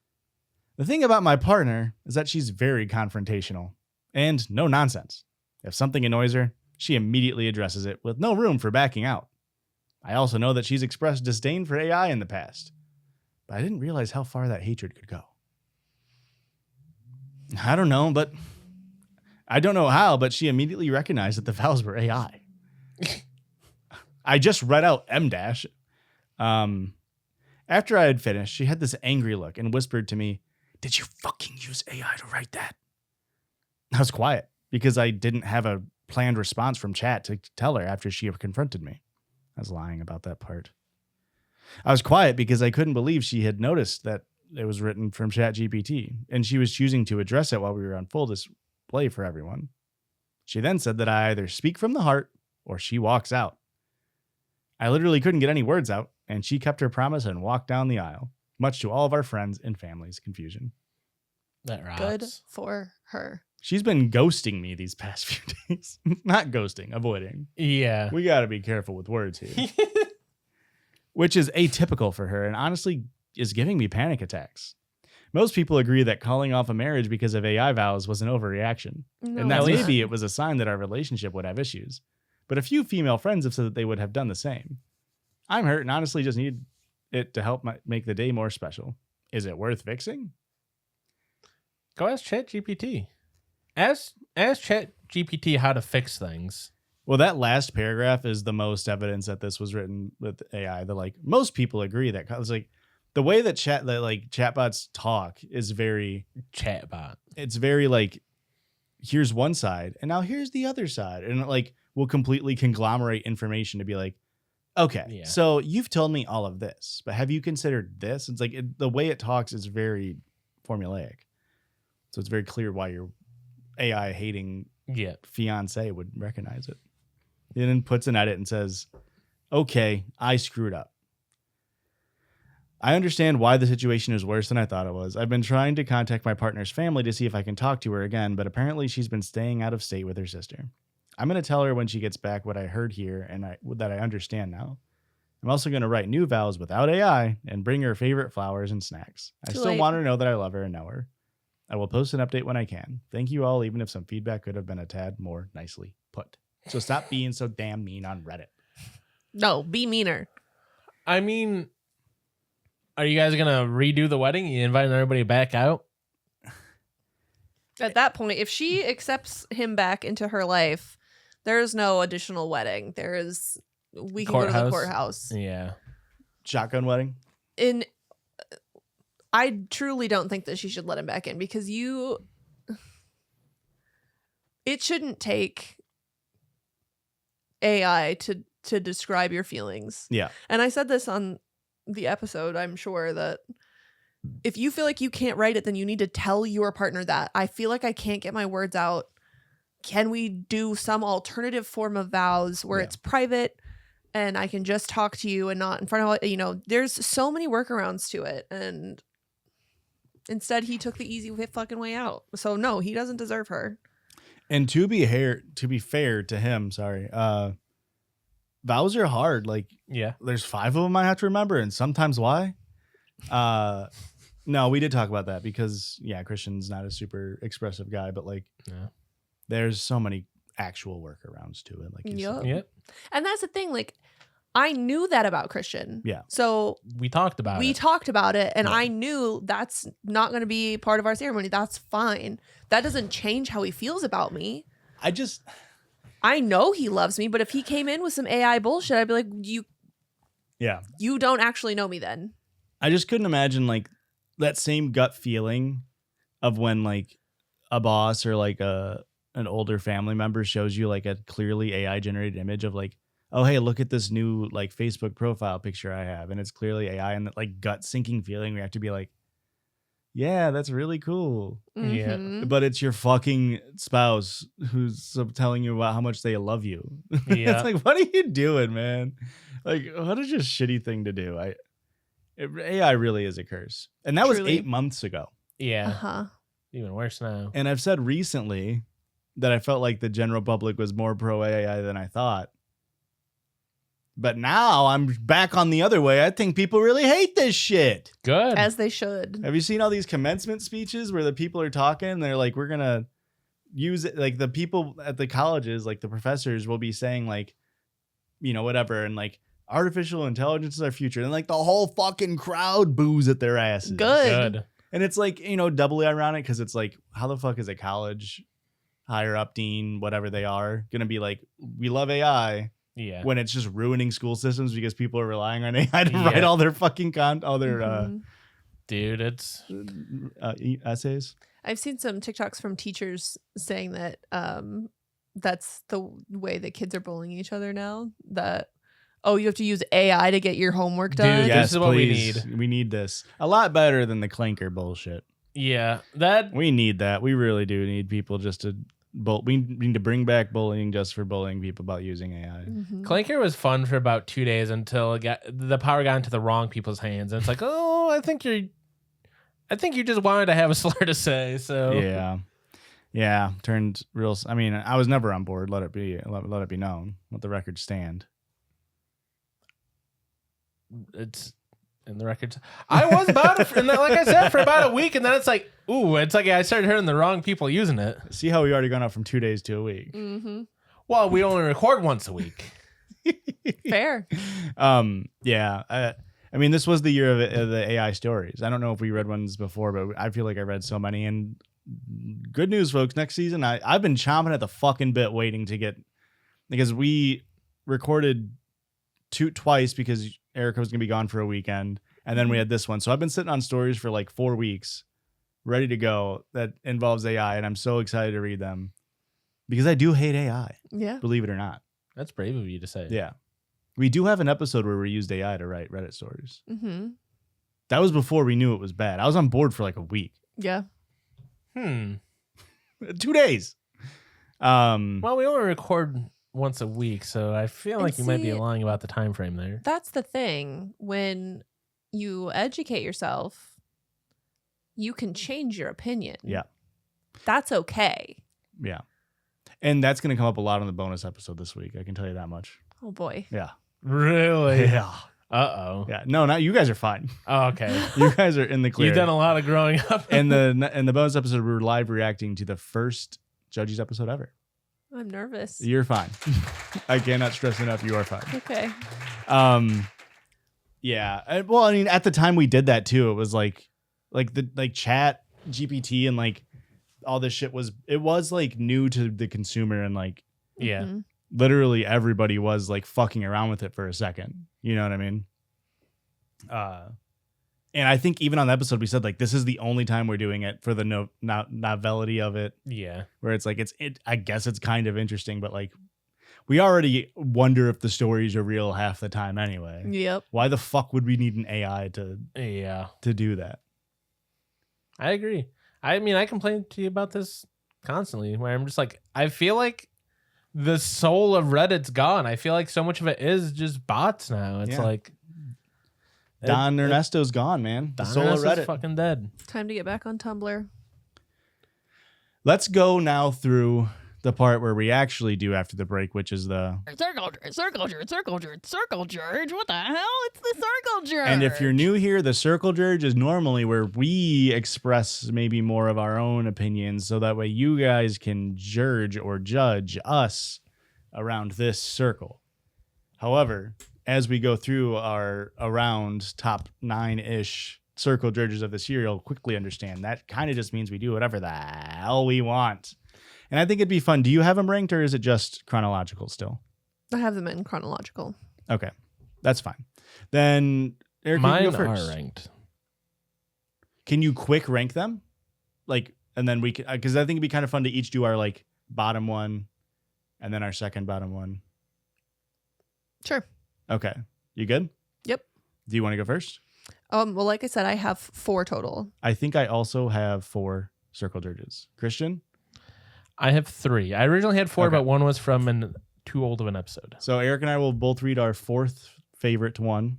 The thing about my partner is that she's very confrontational and no nonsense. If something annoys her, she immediately addresses it with no room for backing out. I also know that she's expressed disdain for AI in the past, but I didn't realize how far that hatred could go. I don't know how, but she immediately recognized that the vows were AI. I just read out M-. After I had finished, she had this angry look and whispered to me, "Did you fucking use AI to write that?" I was quiet because I didn't have a planned response from chat to tell her after she confronted me. I was lying about that part. I was quiet because I couldn't believe she had noticed that it was written from ChatGPT, and she was choosing to address it while we were on full display for everyone. She then said that I either speak from the heart or she walks out. I literally couldn't get any words out, and she kept her promise and walked down the aisle, much to all of our friends and family's confusion. That rocks. Good for her. She's been ghosting me these past few days. Not ghosting, avoiding. Yeah. We got to be careful with words here. Which is atypical for her and honestly is giving me panic attacks. Most people agree that calling off a marriage because of AI vows was an overreaction, No, and that it's not. maybe it was a sign that our relationship would have issues. But a few female friends have said that they would have done the same. I'm hurt and honestly just need it to help make the day more special. Is it worth fixing? Go ask ChatGPT. Ask ChatGPT how to fix things. Well, that last paragraph is the most evidence that this was written with AI. That like most people agree that it's like the way that chatbots talk is very Chatbot. It's very like, here's one side and now here's the other side, and it like will completely conglomerate information to be like, okay, so you've told me all of this, but have you considered this? It's like the way it talks is very formulaic, so it's very clear why your AI hating fiance would recognize it. And then puts an edit and says, okay, I screwed up. I understand why the situation is worse than I thought it was. I've been trying to contact my partner's family to see if I can talk to her again, but apparently she's been staying out of state with her sister. I'm going to tell her when she gets back what I heard here and that I understand now. I'm also going to write new vows without AI and bring her favorite flowers and snacks. I still want her to know that I love her and know her. I will post an update when I can. Thank you all, even if some feedback could have been a tad more nicely put. So stop being so damn mean on Reddit. No, be meaner. I mean, are you guys going to redo the wedding? You inviting everybody back out? At that point, if she accepts him back into her life, there's no additional wedding. We can go to the courthouse. Yeah. Shotgun wedding? I truly don't think that she should let him back in because it shouldn't take AI to describe your feelings. Yeah. And I said this on the episode, I'm sure, that if you feel like you can't write it, then you need to tell your partner that. I feel like I can't get my words out. Can we do some alternative form of vows where it's private and I can just talk to you and not in front of, there's so many workarounds to it. And instead he took the easy fucking way out. So no, he doesn't deserve her. And to be fair to him, vows are hard. Like, there's 5 of them I have to remember, and sometimes why? No, we did talk about that because Christian's not a super expressive guy, but like, there's so many actual workarounds to it. Like, you said. And that's the thing. Like, I knew that about Christian. Yeah. So we talked about it, and I knew that's not going to be part of our ceremony. That's fine. That doesn't change how he feels about me. I know he loves me, but if he came in with some AI bullshit, I'd be like, you don't actually know me then. I just couldn't imagine like that same gut feeling of when like a boss or like an older family member shows you like a clearly AI generated image of like, oh, hey, look at this new like Facebook profile picture I have. And it's clearly AI, and that like gut sinking feeling. We have to be like, yeah, that's really cool. Mm-hmm. But it's your fucking spouse who's telling you about how much they love you. It's like, what are you doing, man? Like, what a just shitty thing to do. AI really is a curse. And that was 8 months ago. Yeah. Uh-huh. Even worse now. And I've said recently that I felt like the general public was more pro AI than I thought. But now I'm back on the other way. I think people really hate this shit. Good. As they should. Have you seen all these commencement speeches where the people are talking and they're like, we're going to use it. Like the people at the colleges, like the professors will be saying like, whatever. And like artificial intelligence is our future. And like the whole fucking crowd boos at their asses. Good. And it's like, doubly ironic because it's like, how the fuck is a college higher up dean, whatever they are, going to be like, we love AI. Yeah. When it's just ruining school systems because people are relying on AI to write all their fucking dude, it's essays. I've seen some TikToks from teachers saying that that's the way that kids are bullying each other now. That, you have to use AI to get your homework done. Dude, yes, this is what we please. need. We need this. A lot better than the clanker bullshit. Yeah. We need that. We really do need people just to we need to bring back bullying just for bullying people about using AI. Mm-hmm. Clanker was fun for about 2 days until the power got into the wrong people's hands. And it's like, I think you just wanted to have a slur to say. So yeah, turned real. I mean, I was never on board. Let it be known. Let the record stand. It's in the records. I was about it, and then, like I said, for about a week, and then it's like, ooh, it's like I started hearing the wrong people using it. See how we already gone up from 2 days to a week. Mm-hmm. Well, we only record once a week. Fair. Yeah. I mean, this was the year of the AI stories. I don't know if we read ones before, but I feel like I read so many. And good news, folks. Next season, I've been chomping at the fucking bit waiting to get, because we recorded twice because Erica was going to be gone for a weekend. And then we had this one. So I've been sitting on stories for like 4 weeks, ready to go, that involves AI. And I'm so excited to read them because I do hate AI, Yeah. believe it or not. That's brave of you to say. Yeah. We do have an episode where we used AI to write Reddit stories. Mm-hmm. That was before we knew it was bad. I was on board for like a week. Yeah. 2 days. Well, we only record once a week, so I feel And like you might be see- lying about the time frame there. That's the thing. When you educate yourself, you can change your opinion. Yeah. That's okay. Yeah. And that's going to come up a lot on the bonus episode this week. I can tell you that much. Oh boy. Yeah. Really? Yeah. Uh-oh. Yeah. No, not you guys are fine. Oh, okay. You guys are in the clear. You've done a lot of growing up. In the bonus episode, we were live reacting to the first Judgies episode ever. I'm nervous. You're fine. I cannot stress enough. You are fine. Okay. Yeah. Well, I mean, at the time we did that too, it was like chat GPT and like all this shit was like new to the consumer, and like Yeah. Mhm. literally everybody was like fucking around with it for a second. You know what I mean? And I think even on the episode we said like this is the only time we're doing it for the novelty of it, Yeah. where it's like I guess it's kind of interesting, but like we already wonder if the stories are real half the time anyway. Yep. Why the fuck would we need an AI Yeah. to do that? I agree. I mean, I complain to you about this constantly, where I'm just like, I feel like the soul of Reddit's gone. I feel like so much of it is just bots now. It's Yeah. like Don Ernesto's gone, man. The soul of Reddit. fucking dead. Time to get back on Tumblr. Let's go now through the part where we actually do after the break, which is the. Circle jerk, circle jerk, circle jerk, circle jerk. What the hell? It's the circle jerk. And if you're new here, the circle jerk is normally where we express maybe more of our own opinions, so that way you guys can judge or judge us around this circle. However, as we go through our around top 9-ish circle judges of this year, you'll quickly understand that kind of just means we do whatever the hell we want. And I think it'd be fun. Do you have them ranked, or is it just chronological still? I have them in chronological. Okay, that's fine. Then Eric, you Mine can go are first. ranked. Can you quick rank them? Like, and then we can, because I think it'd be kind of fun to each do our like bottom one and then our second bottom one. Sure. Okay. You good? Yep. Do you want to go first? Well, like I said, I have 4 total. I think I also have 4 circle judges. Christian? I have 3. I originally had 4, Okay. but one was from too old of an episode. So Eric and I will both read our 4th favorite one.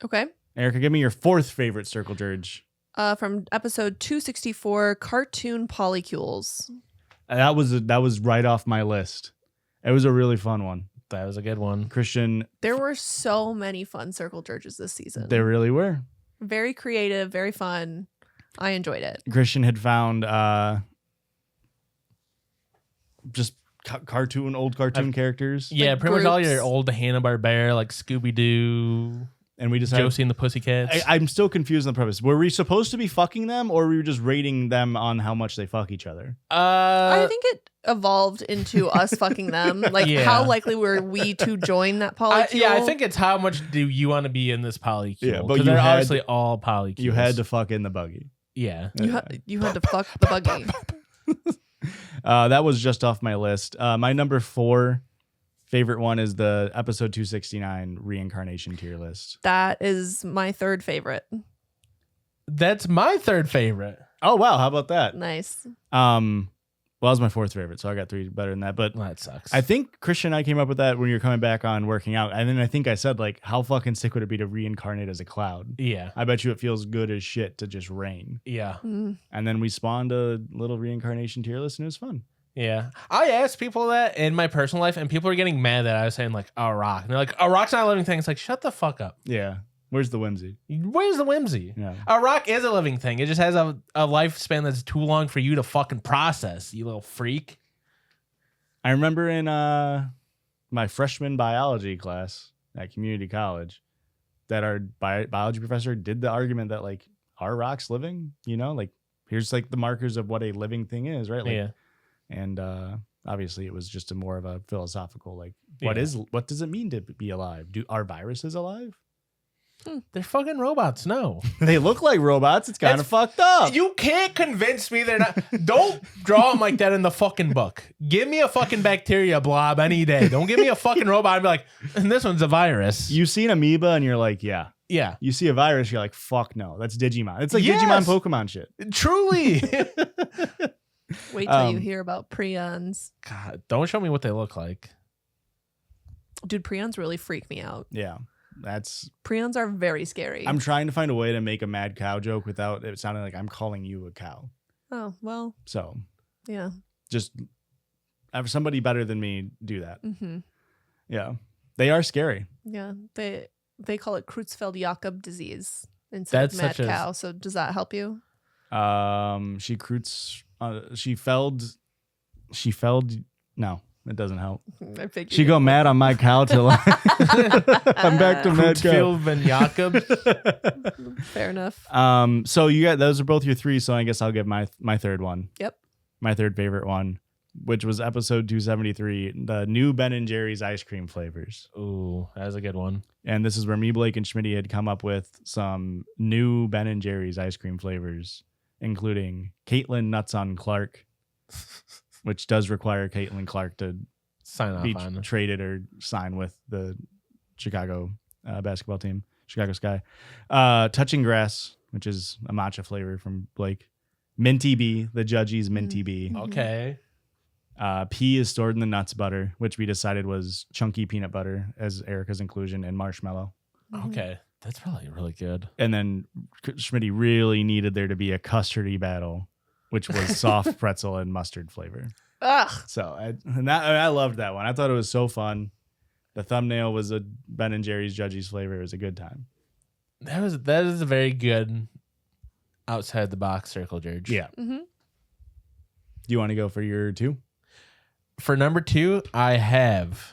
Okay. Erica, give me your 4th favorite circle judge. From episode 264, cartoon polycules. That was right off my list. It was a really fun one. That was a good one. Christian, There were so many fun circle jerks this season. they really were. Very creative, very fun. I enjoyed it. Christian had found just old cartoon characters. Yeah, Like pretty much all groups. your old Hanna-Barbera, like Scooby-Doo, And we decided, Josie and the Pussycats. I'm still confused on the premise. Were we supposed to be fucking them, or were we just rating them on how much they fuck each other? I think it evolved into us fucking them. Like, Yeah. how likely were we to join that polycule? yeah, I think it's how much do you want to be in this polycule? Yeah, but 'Cause you they're had- obviously all polycules. You had to fuck in the buggy. Yeah. you had to fuck the buggy. That was just off my list. My number 4 favorite one is the episode 269 reincarnation tier list. That is my 3rd favorite. That's my 3rd favorite. Oh wow, how about that? Nice. Well, that was my 4th favorite, so I got 3 better than that. But Well, that sucks. I think Christian and I came up with that when you were coming back on working out, and then I think I said like, how fucking sick would it be to reincarnate as a cloud? Yeah. I bet you it feels good as shit to just rain. Yeah. Mm. And then we spawned a little reincarnation tier list, and it was fun. Yeah. I asked people that in my personal life, and people are getting mad that I was saying like a rock. And they're like, a rock's not a living thing. It's like, shut the fuck up. Yeah. Where's the whimsy? Where's the whimsy? Yeah. A rock is a living thing. It just has a lifespan that's too long for you to fucking process, you little freak. I remember in my freshman biology class at community college that our biology professor did the argument that like, are rocks living? You know, like here's like the markers of what a living thing is, right? Like, Yeah. And obviously it was just a more of a philosophical, like, what does it mean to be alive? Are viruses alive? They're fucking robots. No. They look like robots. It's kind of fucked up. You can't convince me they're not. Don't draw them like that in the fucking book. Give me a fucking bacteria blob any day. Don't give me a fucking robot and be like, and this one's a virus. You see an amoeba and you're like, yeah. Yeah. You see a virus, you're like, fuck no. That's Digimon. It's like Yes. Digimon Pokemon shit. Truly. Wait till you hear about prions. God, don't show me what they look like. Dude, prions really freak me out. Yeah. That's Prions are very scary. I'm trying to find a way to make a mad cow joke without it sounding like I'm calling you a cow. Oh, well, So yeah. just have somebody better than me do that. Mm-hmm. Yeah. They are scary. Yeah. They call it Creutzfeldt-Jakob disease instead That's of mad such a- cow. So does that help you? She felled. No, it doesn't help. I figured. She go mad on my cow till I'm back to mad cow. Creutzfeldt and Jakob. Fair enough. So you got those are both your three. So I guess I'll give my third one. Yep. My third favorite one, which was episode 273, the new Ben and Jerry's ice cream flavors. Ooh, that was a good one. And this is where me, Blake, and Schmitty had come up with some new Ben and Jerry's ice cream flavors, including Caitlin Nuts on Clark, which does require Caitlin Clark to Sign off be on. traded or sign with the Chicago basketball team, Chicago Sky. Touching Grass, which is a matcha flavor from Blake. Minty Bee, the Judgies Minty Bee. Okay. Pea is stored in the nuts butter, which we decided was chunky peanut butter as Erica's inclusion, and marshmallow. Okay. That's probably really good. And then Schmitty really needed there to be a custardy battle, which was soft pretzel and mustard flavor. Ugh. So I loved that one. I thought it was so fun. The thumbnail was a Ben and Jerry's Judgies flavor. It was a good time. That is a very good outside the box circle jerk. Yeah. Mm-hmm. Do you want to go for your two? For number 2, I have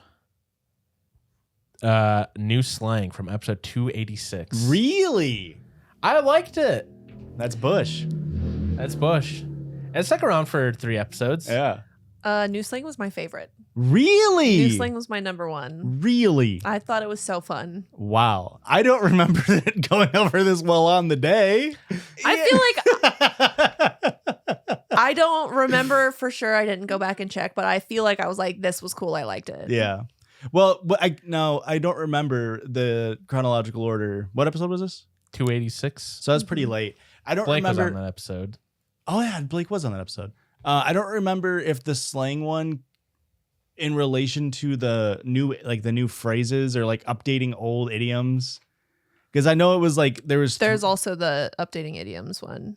new slang from episode 286. Really? I liked it. That's Bush. That's Bush. It stuck around for 3 episodes. Yeah. New slang was my favorite. Really? New slang was my number one. Really? I thought it was so fun. Wow. I don't remember it going over this well on the day. I feel like I don't remember for sure. I didn't go back and check, but I feel like I was like, this was cool. I liked it. Yeah. Well, I don't remember the chronological order. What episode was this? 286. So that's pretty late. I don't Blake remember. was on that episode. Oh yeah, Blake was on that episode. I don't remember if the slang one in relation to the new phrases or like updating old idioms. Because I know it was like there's also the updating idioms one.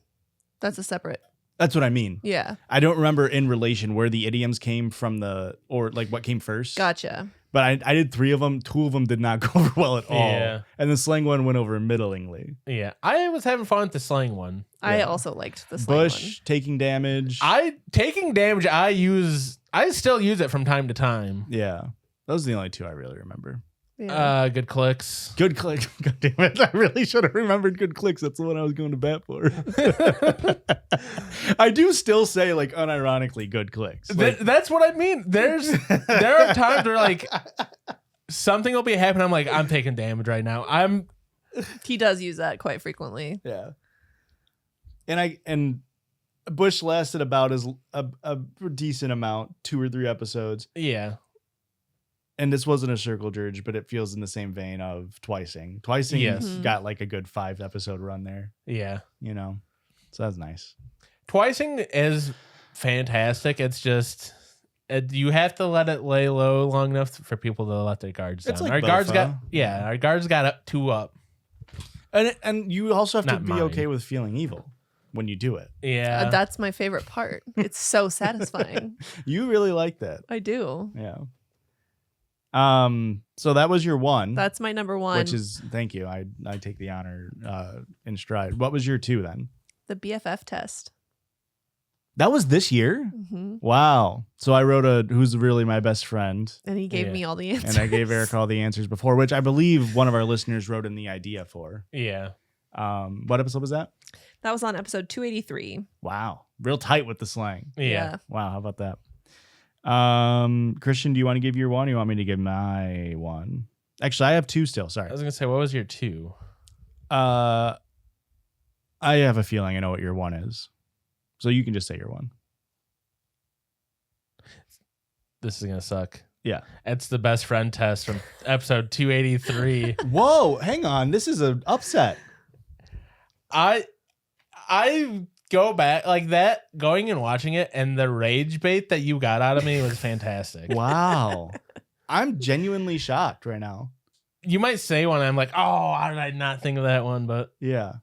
That's a separate. that's what I mean. Yeah. I don't remember in relation where the idioms came from or like what came first. Gotcha. But I did 3 of them. 2 of them did not go over well at all. Yeah. And the slang one went over middlingly. Yeah. I was having fun with the slang one. I also liked the slang Bush taking damage. Taking damage, I still use it from time to time. Yeah. Those are the only 2 I really remember. one. Yeah. Good clicks. Good click. God damn it. I really should have remembered good clicks. That's the one I was going to bat for. I do still say, like, unironically, good clicks. Like, That's what I mean. There are times where like something will be happening. I'm like, I'm taking damage right now. He does use that quite frequently. yeah. And Bush lasted about a decent amount, 2 or 3 episodes. Yeah. And this wasn't a circle jerk, but it feels in the same vein of Twicing. Twicing Yes. got like a good 5 episode run there, Yeah. you know? So that's nice. Twicing is fantastic. It's just you have to let it lay low long enough for people to let their guards down. It's like our guards Bofa. our guards got 2 up. And you also have to Not be mine. okay with feeling evil when you do it. Yeah. That's my favorite part. It's so satisfying. You really like that. I do. Yeah. So that was your one. That's my number one. Which is, thank you. I take the honor in stride. What was your two then? the BFF test. That was this year? Mm-hmm. Wow. So I wrote a who's really my best friend. And he gave me all the answers. And I gave Eric all the answers before, which I believe one of our listeners wrote in the idea for. Yeah. What episode was that? That was on episode 283. Wow. Real tight with the slang. Yeah. Wow. How about that? Christian, do you want to give your one or you want me to give my one? Actually, I have two still. Sorry. I was going to say, what was your two? I have a feeling I know what your one is. So you can just say your one. This is going to suck. Yeah. It's the best friend test from episode 283. Whoa, hang on. This is an upset. I go back like that, going and watching it, and the rage bait that you got out of me was fantastic. Wow. I'm genuinely shocked right now. You might say one, I'm like, oh, how did I not think of that one? But Yeah.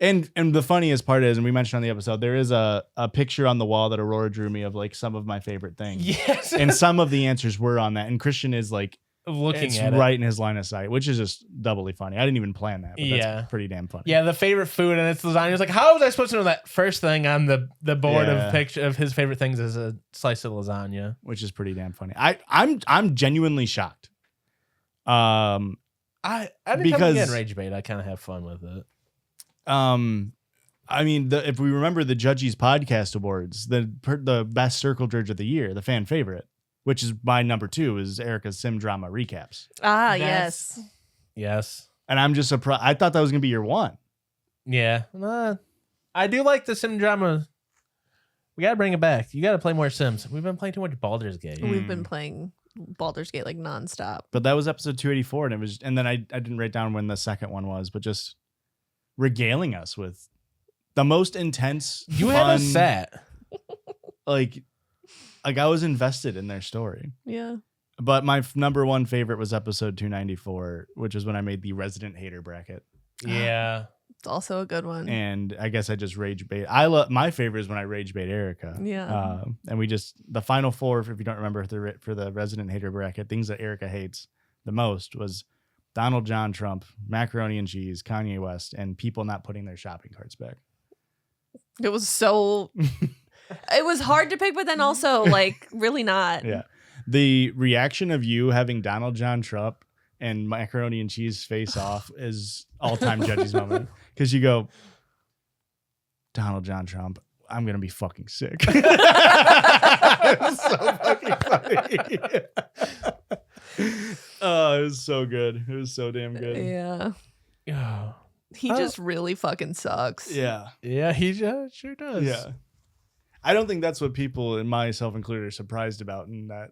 And the funniest part is, and we mentioned on the episode, there is a picture on the wall that Aurora drew me of like some of my favorite things. yes, And some of the answers were on that. And Christian is like looking it's at right it. in his line of sight, which is just doubly funny. I didn't even plan that, but Yeah. that's pretty damn funny. Yeah, the favorite food, and it's lasagna. It's like, how was I supposed to know that first thing on the board Yeah. of picture of his favorite things is a slice of lasagna? Which is pretty damn funny. I'm genuinely shocked. I didn't Because- come again rage bait. I kind of have fun with it. I mean, if we remember the Judgies podcast awards, the best circle jerk of the year, the fan favorite, which is my number 2, is Erica's sim drama recaps. Ah, That's- yes. Yes. And I'm just surprised. I thought that was gonna be your one. Yeah. I do like the sim drama. We got to bring it back. You got to play more Sims. We've been playing too much Baldur's Gate. We've been playing Baldur's Gate like nonstop. But that was episode 284, and then I didn't write down when the second one was, but just regaling us with the most intense. You had us fun, set. like I was invested in their story. Yeah. But my number one favorite was episode 294, which is when I made the resident hater bracket. Yeah. It's also a good one. And I guess I just rage bait. My favorite is when I rage bait Erica. Yeah. And we just, the final four, if you don't remember, for the resident hater bracket, things that Erica hates the most was Donald John Trump, macaroni and cheese, Kanye West, and people not putting their shopping carts back. It was so. It was hard to pick, but then also like really not. Yeah. The reaction of you having Donald John Trump and macaroni and cheese face off is all-time Judges moment. Because you go, Donald John Trump, I'm going to be fucking sick. It was so fucking funny. Oh, it was so good. It was so damn good. Yeah. Yeah. He just really fucking sucks. Yeah. Yeah, he just sure does. Yeah. I don't think that's what people, and myself included, are surprised about in that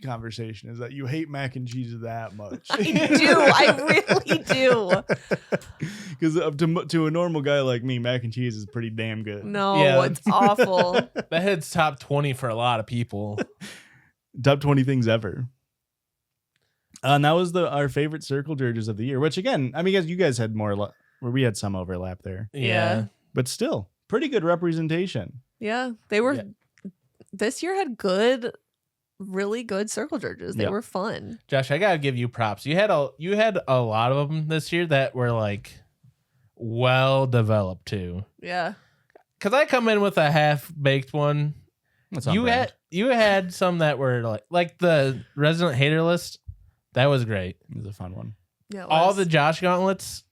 conversation, is that you hate mac and cheese that much. I do. I really do. Because to a normal guy like me, mac and cheese is pretty damn good. No, Yeah. it's awful. That hits top 20 for a lot of people. Top 20 things ever. And that was our favorite circle judges of the year, which again, I mean, you guys had more, where we had some overlap there, Yeah. but still pretty good representation. Yeah. They were. Yeah. This year had really good circle judges. They Yep. were fun. Josh, I gotta give you props. You had a lot of them this year that were like well developed too. Yeah. Cause I come in with a half baked one. That's on You brand. had some that were like the resident hater list. That was great. It was a fun one. Yeah. It All was. the Josh gauntlets,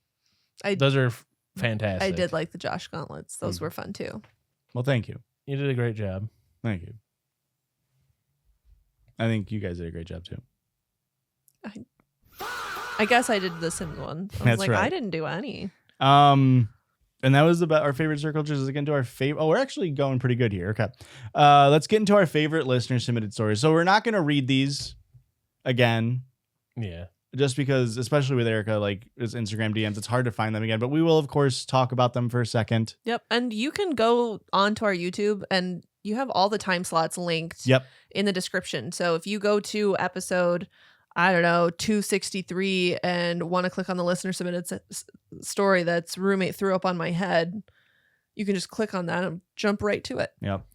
I- those are fantastic. I did like the Josh gauntlets. Those were fun too. Well, thank you. You did a great job. Thank you. I think you guys did a great job too. I guess I did the Sims one. I was That's like, right. I didn't do any. And that was about our favorite circle judges. Let's get into our favorite. Oh, we're actually going pretty good here. Okay. Let's get into our favorite listener submitted stories. So we're not going to read these again, Yeah. just because, especially with Erica, like his Instagram DMs, it's hard to find them again. But we will, of course, talk about them for a second. Yep. And you can go onto our YouTube and you have all the time slots linked Yep. in the description. So if you go to episode, I don't know, 263 and want to click on the listener submitted story that's roommate threw up on my head, you can just click on that and jump right to it. Yep.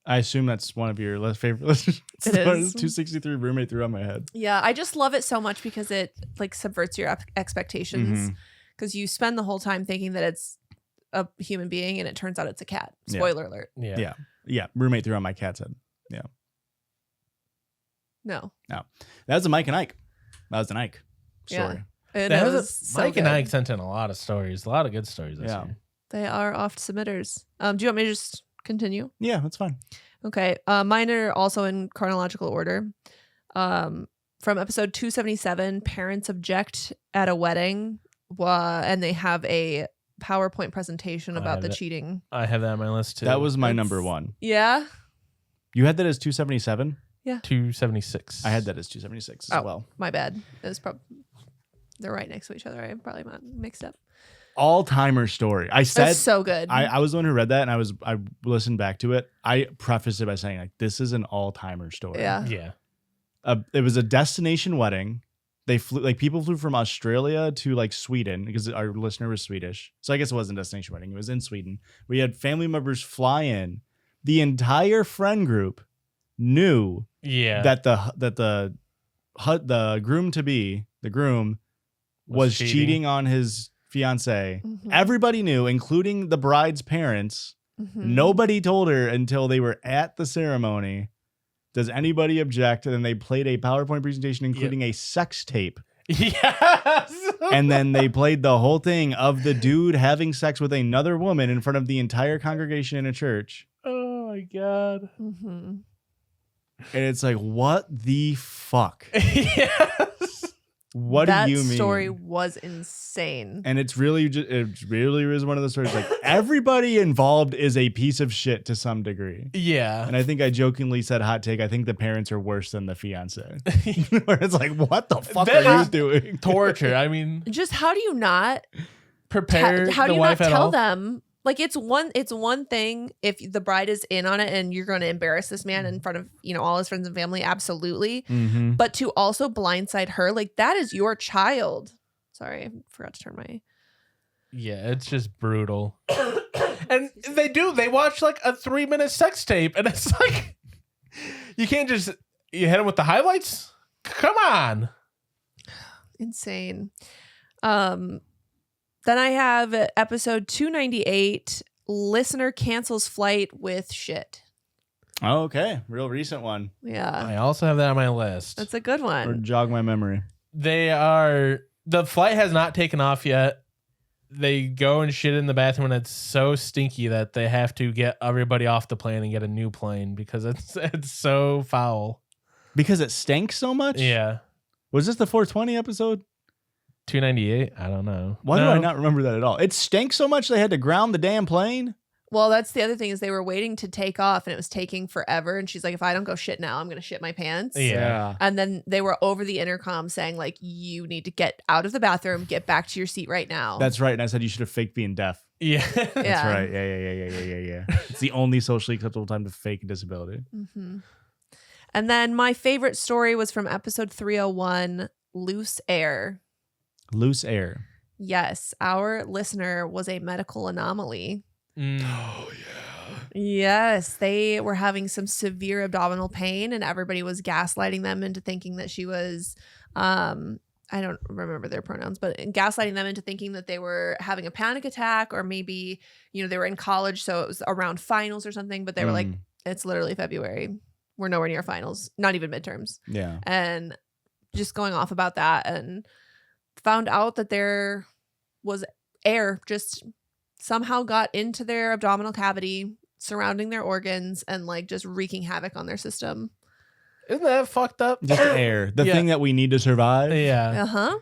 I assume that's one of your favorite listeners. It is. 263 roommate threw on my head. Yeah, I just love it so much because it like subverts your expectations. Because you spend the whole time thinking that it's a human being, and it turns out it's a cat. Spoiler alert. Yeah. Roommate threw on my cat's head. Yeah. No. That was a Mike and Ike. That was an Ike story. Yeah. That was was so Mike and good. Ike sent in a lot of stories, a lot of good stories this year. They are oft submitters. Do you want me to just continue? Yeah, that's fine. Okay. Mine are also in chronological order. From episode 277, parents object at a wedding, and they have a PowerPoint presentation about the cheating. I have that on my list too. That was my number one. Yeah. You had that as 277? Yeah. 276. I had that as 276 as well. My bad. It was probably they're right next to each other. I probably mixed up. All-timer story. I said It's so good. I was the one who read that, and I listened back to it. I prefaced it by saying, like, this is an all-timer story. Yeah. It was a destination wedding. They flew, like, people flew from Australia to like Sweden because our listener was Swedish. So I guess it wasn't a destination wedding. It was in Sweden. We had family members fly in. The entire friend group knew that the groom to be, the groom was cheating on his fiance. Mhm. Everybody knew, including the bride's parents. Mhm. Nobody told her until they were at the ceremony. Does anybody object? And then they played a PowerPoint presentation, including a sex tape. Yes. And then they played the whole thing of the dude having sex with another woman in front of the entire congregation in a church. Oh my God. Mhm. And it's like, what the fuck? Yes. What that do you mean? That story was insane. And it really is one of those stories like everybody involved is a piece of shit to some degree. Yeah. And I think I jokingly said hot take. I think the parents are worse than the fiance. Where it's like, what the fuck are you doing? Torture. I mean, Just how do you not prepare how the do you wife not at tell all? them? Like it's one thing if the bride is in on it and you're going to embarrass this man in front of, all his friends and family, absolutely. Mm-hmm. But to also blindside her, like that is your child. Sorry, I forgot to turn my. Yeah, it's just brutal. And they watch like a 3-minute sex tape, and it's like you can't just hit them with the highlights. Come on. Insane. Then I have episode 298, listener cancels flight with shit. Oh, okay. Real recent one. Yeah. I also have that on my list. That's a good Or one. jog my memory. The flight has not taken off yet. They go and shit in the bathroom, and it's so stinky that they have to get everybody off the plane and get a new plane because it's so foul. Because it stank so much? Yeah. Was this the 420 episode? 298? I don't know. Why do I not remember that at all? It stank so much they had to ground the damn plane? Well, that's the other thing is they were waiting to take off and it was taking forever. And she's like, if I don't go shit now, I'm going to shit my pants. Yeah. And then they were over the intercom saying like, you need to get out of the bathroom, get back to your seat right now. That's right. And I said you should have faked being deaf. Yeah. Yeah. That's right. Yeah. It's the only socially acceptable time to fake a disability. Mm-hmm. And then my favorite story was from episode 301, Loose Air. Loose air. Yes, our listener was a medical anomaly. Oh, yeah. Yes, they were having some severe abdominal pain and everybody was gaslighting them into thinking that she was, I don't remember their pronouns, but gaslighting them into thinking that they were having a panic attack or maybe, they were in college. So it was around finals or something, but they were like, it's literally February. We're nowhere near finals, not even midterms. Yeah. And just going off about that and found out that there was air just somehow got into their abdominal cavity surrounding their organs and like just wreaking havoc on their system. Isn't that fucked up? Just air. The thing that we need to survive. Yeah. Uh-huh.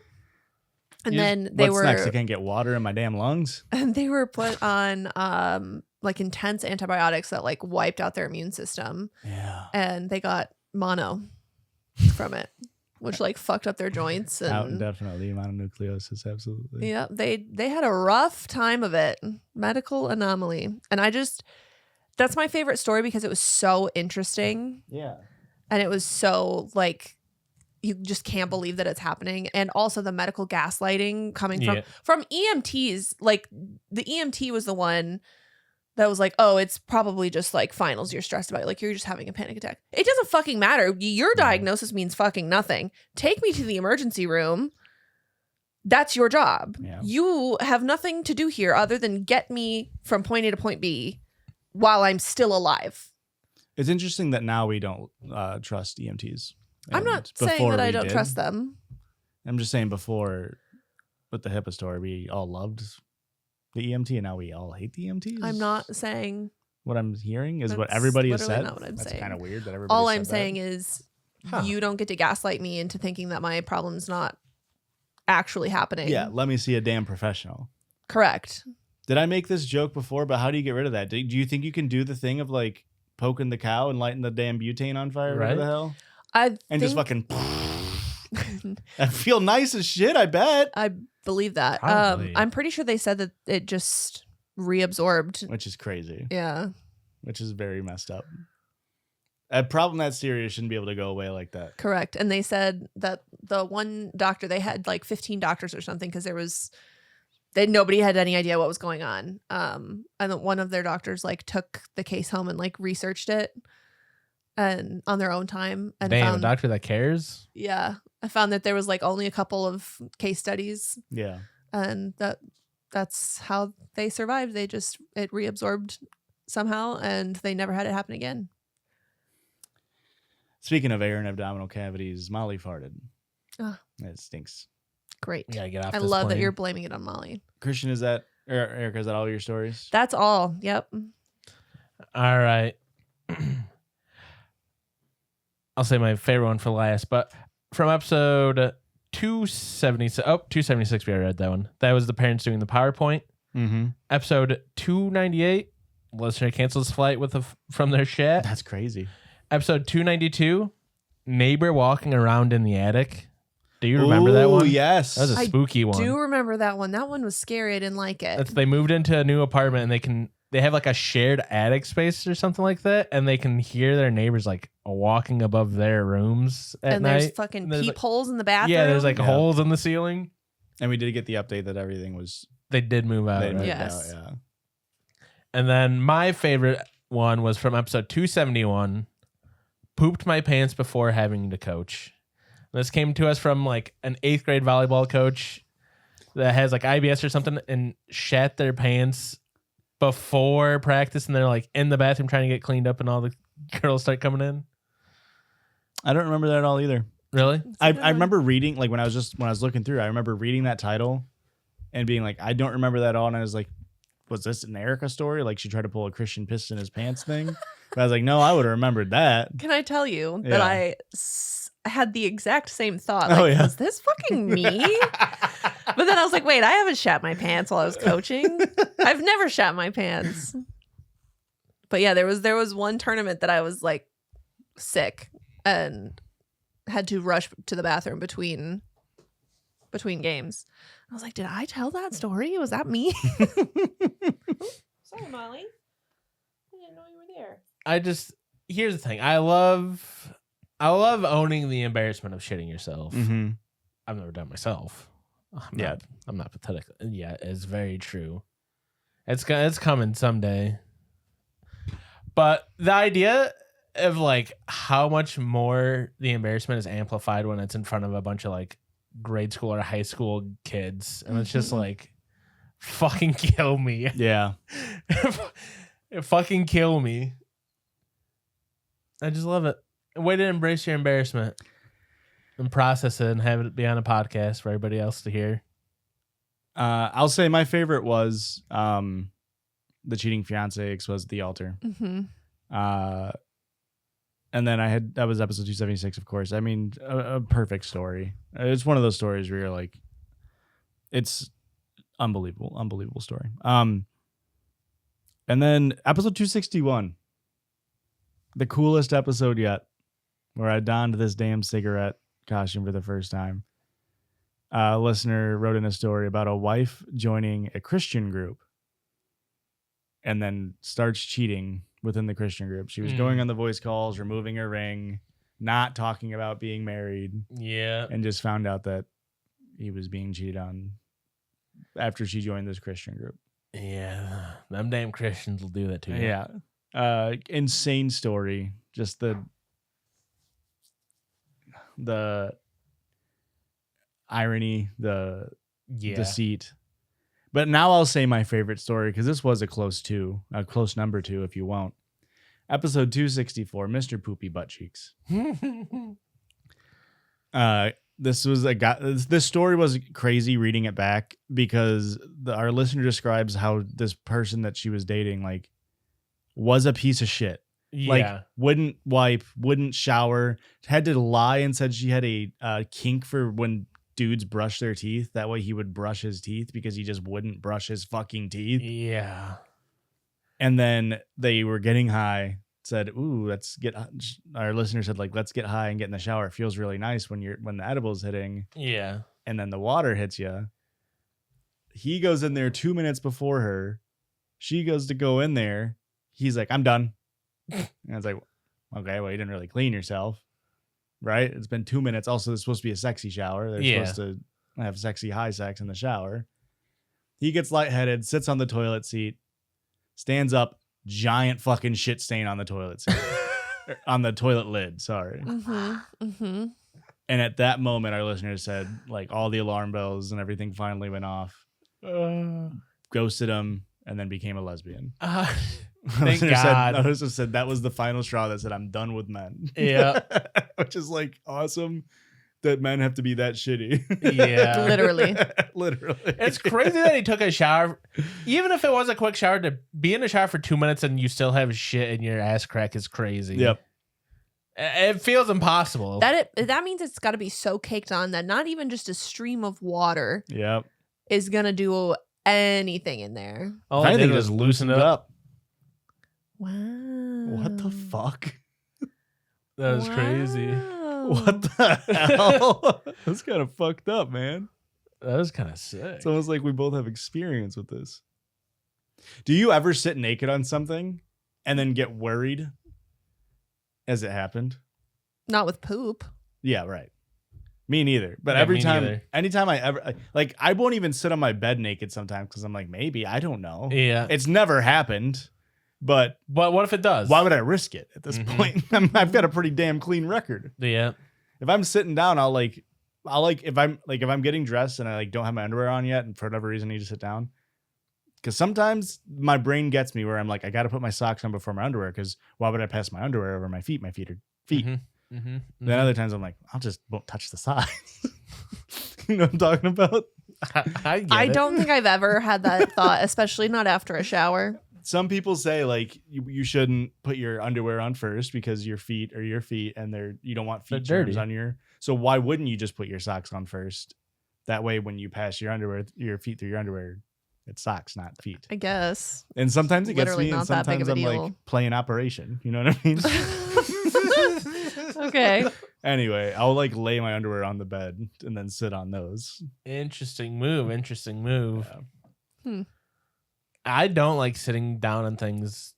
And then they What's were next? I can't get water in my damn lungs. and they were put on like intense antibiotics that like wiped out their immune system. Yeah. And they got mono from it, which like fucked up their joints and Definitely mononucleosis, absolutely. yeah, they had a rough time of it. Medical anomaly. And that's my favorite story because it was so interesting. Yeah. And it was so like you just can't believe that it's happening. And also the medical gaslighting coming from EMTs. Like the EMT was the one that was like, oh, it's probably just like finals you're stressed about. Like, you're just having a panic attack. It doesn't fucking matter. Your diagnosis means fucking nothing. Take me to the emergency room. That's your job. Yeah. You have nothing to do here other than get me from point A to point B while I'm still alive. It's interesting that now we don't trust EMTs. I'm And not saying before that I we don't did. trust them. I'm just saying before with the HIPAA story, we all loved the EMT, and now we all hate the EMTs. I'm not saying. What I'm hearing is what That's everybody has literally said. not what I'm That's saying. kind of weird that everybody. All said I'm that. saying is Huh. you don't get to gaslight me into thinking that my problem's not actually happening. Yeah, let me see a damn professional. Correct. Did I make this joke before? But how do you get rid of that? Do you think you can do the thing of like poking the cow and lighting the damn butane on fire? Right. What the hell? I And just think- fucking. I feel nice as shit. I bet. I believe that. Probably. I'm pretty sure they said that it just reabsorbed. Which is crazy. Yeah. Which is very messed up. A problem that serious shouldn't be able to go away like that. Correct. And they said that the one doctor, they had like 15 doctors or something because nobody had any idea what was going on. And then one of their doctors like took the case home and like researched it and on their own time and Damn, found a doctor that cares. yeah, I found that there was like only a couple of case studies Yeah. and that's how they survived. It reabsorbed somehow and they never had it happen again. Speaking of air and abdominal cavities, Molly farted. Ah. It stinks. Great. We gotta get off. I this love that plane. you're blaming it on Molly. Christian, is that Erica? Is that all your stories? That's all. Yep. All right. I'll say my favorite one for last, but from episode 276. Oh, 276, we already read that one. That was the parents doing the PowerPoint. Mm-hmm. Episode 298, listener cancels flight from their chat. That's crazy. Episode 292, neighbor walking around in the attic. Do you remember that Ooh, one? yes. That was a I spooky one. Do remember that one. That one was scary. I didn't like it. They moved into a new apartment and they have like a shared attic space or something like that, and they can hear their neighbors like walking above their rooms at and night. there's fucking And there's, like- peepholes in the bathroom. Yeah, there's like Yeah. holes in the ceiling. And we did get the update that everything was. They did move out. They right? moved Yes. out, yeah. And then my favorite one was from episode 271. Pooped my pants before having to coach. This came to us from like an 8th grade volleyball coach that has like IBS or something and shat their pants before practice, and they're like in the bathroom trying to get cleaned up, and all the girls start coming in. I don't remember that at all either. Really? I remember reading, like when I was looking through, I remember reading that title and being like, I don't remember that at all. And I was like, was this an Erica story? Like she tried to pull a Christian piss in his pants thing? But I was like, no, I would have remembered that. Can I tell you Yeah. that I had the exact same thought? Like, Oh, yeah. was this fucking me? But then I was like, wait, I haven't shat my pants while I was coaching. I've never shat my pants. But yeah, there was one tournament that I was like sick and had to rush to the bathroom between games. I was like, did I tell that story? Was that me? Sorry, Molly. I didn't know you were there. Here's the thing. I love owning the embarrassment of shitting yourself. Mm-hmm. I've never done it myself. I'm not pathetic. Yeah, it's very true. It's coming someday. But the idea of like how much more the embarrassment is amplified when it's in front of a bunch of like grade school or high school kids, and it's just like, fucking kill me. Yeah. Fucking kill me. I just love it. Way to embrace your embarrassment and process it and have it be on a podcast for everybody else to hear. I'll say my favorite was the cheating fiance was the altar. Mm-hmm. And then that was episode 276, of course. I mean, a perfect story. It's one of those stories where you're like, it's unbelievable story. And then episode 261, the coolest episode yet, where I donned this damn cigarette costume for the first time. A listener wrote in a story about a wife joining a Christian group and then starts cheating within the Christian group. She was going on the voice calls, removing her ring, not talking about being married, Yeah. and just found out that he was being cheated on after she joined this Christian group. Yeah, them damn Christians will do that to you. Yeah. Insane story. Just the irony, the deceit. But now I'll say my favorite story because this was a close number 2 if you won't. Episode 264, Mr. Poopy Butt Cheeks. This story was crazy reading it back because our listener describes how this person that she was dating like was a piece of shit. Yeah. Like wouldn't wipe, wouldn't shower, had to lie and said she had a kink for when dudes brush their teeth. That way he would brush his teeth because he just wouldn't brush his fucking teeth. Yeah. And then they were getting high, said, ooh, our listener said, like, let's get high and get in the shower. It feels really nice when the edible's hitting. Yeah. And then the water hits you. He goes in there 2 minutes before her. She goes to go in there. He's like, I'm done. And I was like, okay, well, you didn't really clean yourself. Right? It's been 2 minutes. Also, it's supposed to be a sexy shower. They're supposed to have sexy high sex in the shower. He gets lightheaded, sits on the toilet seat, stands up, giant fucking shit stain on the toilet seat. On the toilet lid, sorry. Mm-hmm. Mm-hmm. And at that moment, our listener said, like, all the alarm bells and everything finally went off. Ghosted him, and then became a lesbian. Thank God. I also said that was the final straw that said, I'm done with men. Yeah. Which is like awesome that men have to be that shitty. Yeah. Literally. Literally. It's crazy that he took a shower. Even if it was a quick shower, to be in the shower for 2 minutes and you still have shit in your ass crack is crazy. Yep. It feels impossible. That means it's got to be so caked on that not even just a stream of water Yep. is going to do anything in there. All I did was loosen it up. Wow. What the fuck? That was crazy. What the hell? That's kind of fucked up, man. That was kind of sick. It's almost like we both have experience with this. Do you ever sit naked on something and then get worried as it happened? Not with poop. Yeah, right. Me neither. But Yeah, anytime I ever, like, I won't even sit on my bed naked sometimes because I'm like, maybe, I don't know. Yeah. It's never happened. But what if it does? why would I risk it at this point? I've got a pretty damn clean record. Yeah. If I'm sitting down, if I'm getting dressed and I like don't have my underwear on yet, and for whatever reason I need to sit down, because sometimes my brain gets me where I'm like, I got to put my socks on before my underwear, because why would I pass my underwear over my feet? My feet are feet. Mm-hmm. Mm-hmm. Then other times I'm like, won't touch the sides. You know what I'm talking about? I don't think I've ever had that thought, especially not after a shower. Some people say like you shouldn't put your underwear on first because your feet are your feet and you don't want feet germs on your. So why wouldn't you just put your socks on first? That way, when you pass your feet through your underwear, it's socks, not feet. I guess. And sometimes it gets Literally me, and not that big sometimes of a I'm deal. like playing Operation. You know what I mean? Okay. Anyway, I'll like lay my underwear on the bed and then sit on those. Interesting move. Yeah. I don't like sitting down on things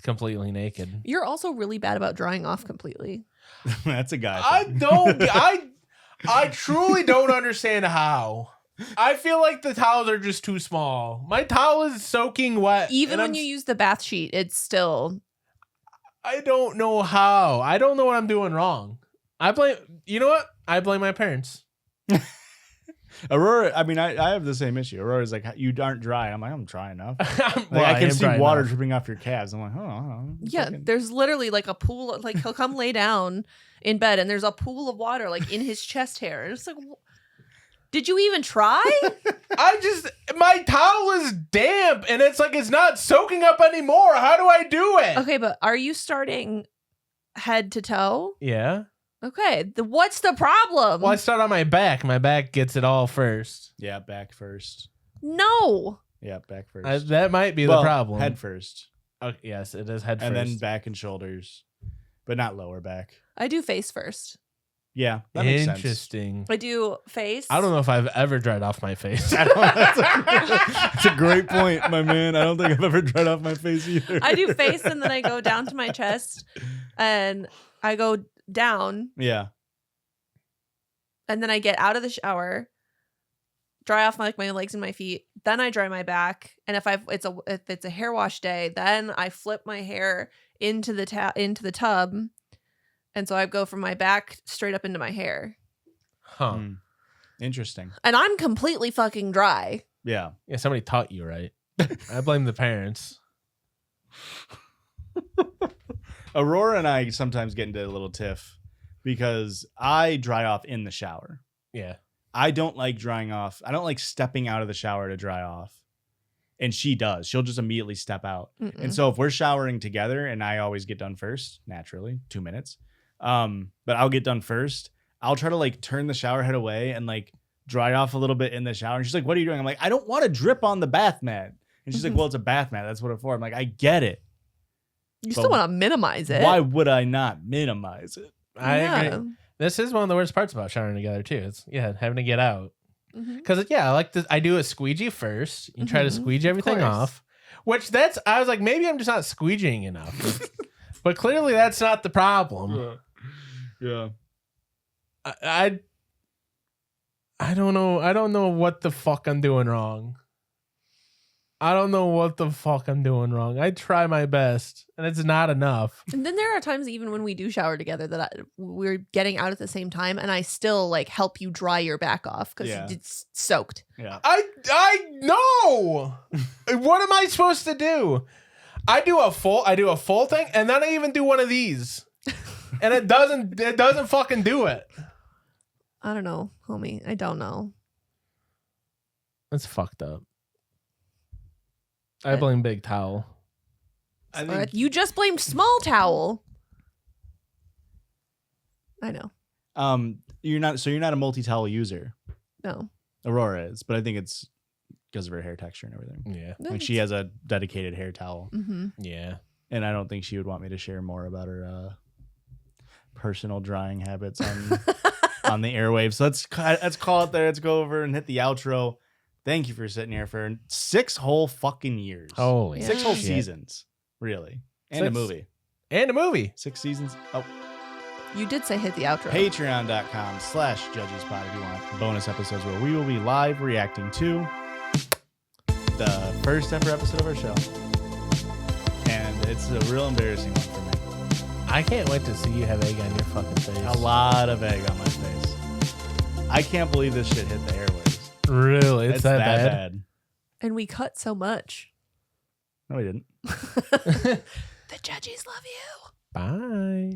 completely naked. You're also really bad about drying off completely. That's a guy. I truly don't understand how. I feel like the towels are just too small. My towel is soaking wet. Even when you use the bath sheet, it's still. I don't know how. I don't know what I'm doing wrong. You know what? I blame my parents. Aurora, I mean, I have the same issue. Aurora's like, you aren't dry. I'm like, I'm dry enough. Well, I can am see dry water enough. dripping off your calves. I'm like, oh. Yeah, there's literally like a pool. Like he'll come lay down in bed and there's a pool of water like in his chest hair. And it's like, did you even try? My towel is damp and it's like it's not soaking up anymore. How do I do it? Okay, but are you starting head to toe? Yeah. Okay, what's the problem? Well, I start on my back. My back gets it all first. Yeah, back first. No. Yeah, back first. That might be the problem. Head first. Okay, yes, it is head And first. then back and shoulders, but not lower back. I do face first. Yeah, that makes sense. Interesting. I do face. I don't know if I've ever dried off my face. That's a great point, my man. I don't think I've ever dried off my face either. I do face and then I go down to my chest and I go down Yeah. and then I get out of the shower, dry off my legs and my feet. Then I dry my back. And if it's a hair wash day, then I flip my hair into the tub. And so I go from my back straight up into my hair. Huh. Interesting. And I'm completely fucking dry. Yeah. Yeah, somebody taught you, right? I blame the parents. Aurora and I sometimes get into a little tiff because I dry off in the shower. Yeah. I don't like drying off. I don't like stepping out of the shower to dry off. And she does. She'll just immediately step out. Mm-mm. And so if we're showering together and I always get done first, naturally, 2 minutes. But I'll get done first. I'll try to like turn the shower head away and like dry off a little bit in the shower. And she's like, what are you doing? I'm like, I don't want to drip on the bath mat. And she's like, well, it's a bath mat. That's what it's for. I'm like, I get it. You still want to minimize it. Why would I not minimize it? I agree. This is one of the worst parts about showering together too. It's having to get out. Because I like this. I do a squeegee first. You try to squeegee everything off. Which I was like, maybe I'm just not squeegeeing enough. But clearly that's not the problem. Yeah. I don't know. I don't know what the fuck I'm doing wrong. I try my best, and it's not enough. And then there are times even when we do shower together that we're getting out at the same time, and I still like help you dry your back off because it's soaked. Yeah. I know. What am I supposed to do? I do a full thing, and then I even do one of these, and it doesn't fucking do it. I don't know, homie. I don't know. That's fucked up. I blame Big Towel. I think You just blamed Small Towel. I know. you're not a multi-towel user. No. Aurora is, but I think it's because of her hair texture and everything. Yeah. Like she has a dedicated hair towel. Mm-hmm. Yeah. And I don't think she would want me to share more about her personal drying habits on on the airwaves. So let's call it there. Let's go over and hit the outro. Thank you for sitting here for 6 whole fucking years. Holy 6 whole shit. seasons, really, and a 6. movie. And a movie. 6 seasons. Oh, You did say hit the outro. Patreon.com/JudgiesPod if you want bonus episodes where we will be live reacting to the first ever episode of our show. And it's a real embarrassing one for me. I can't wait to see you have egg on your fucking face. A lot of egg on my face. I can't believe this shit hit the airwaves. Really? It's that bad? And we cut so much. No, we didn't. The Judgies love you. Bye.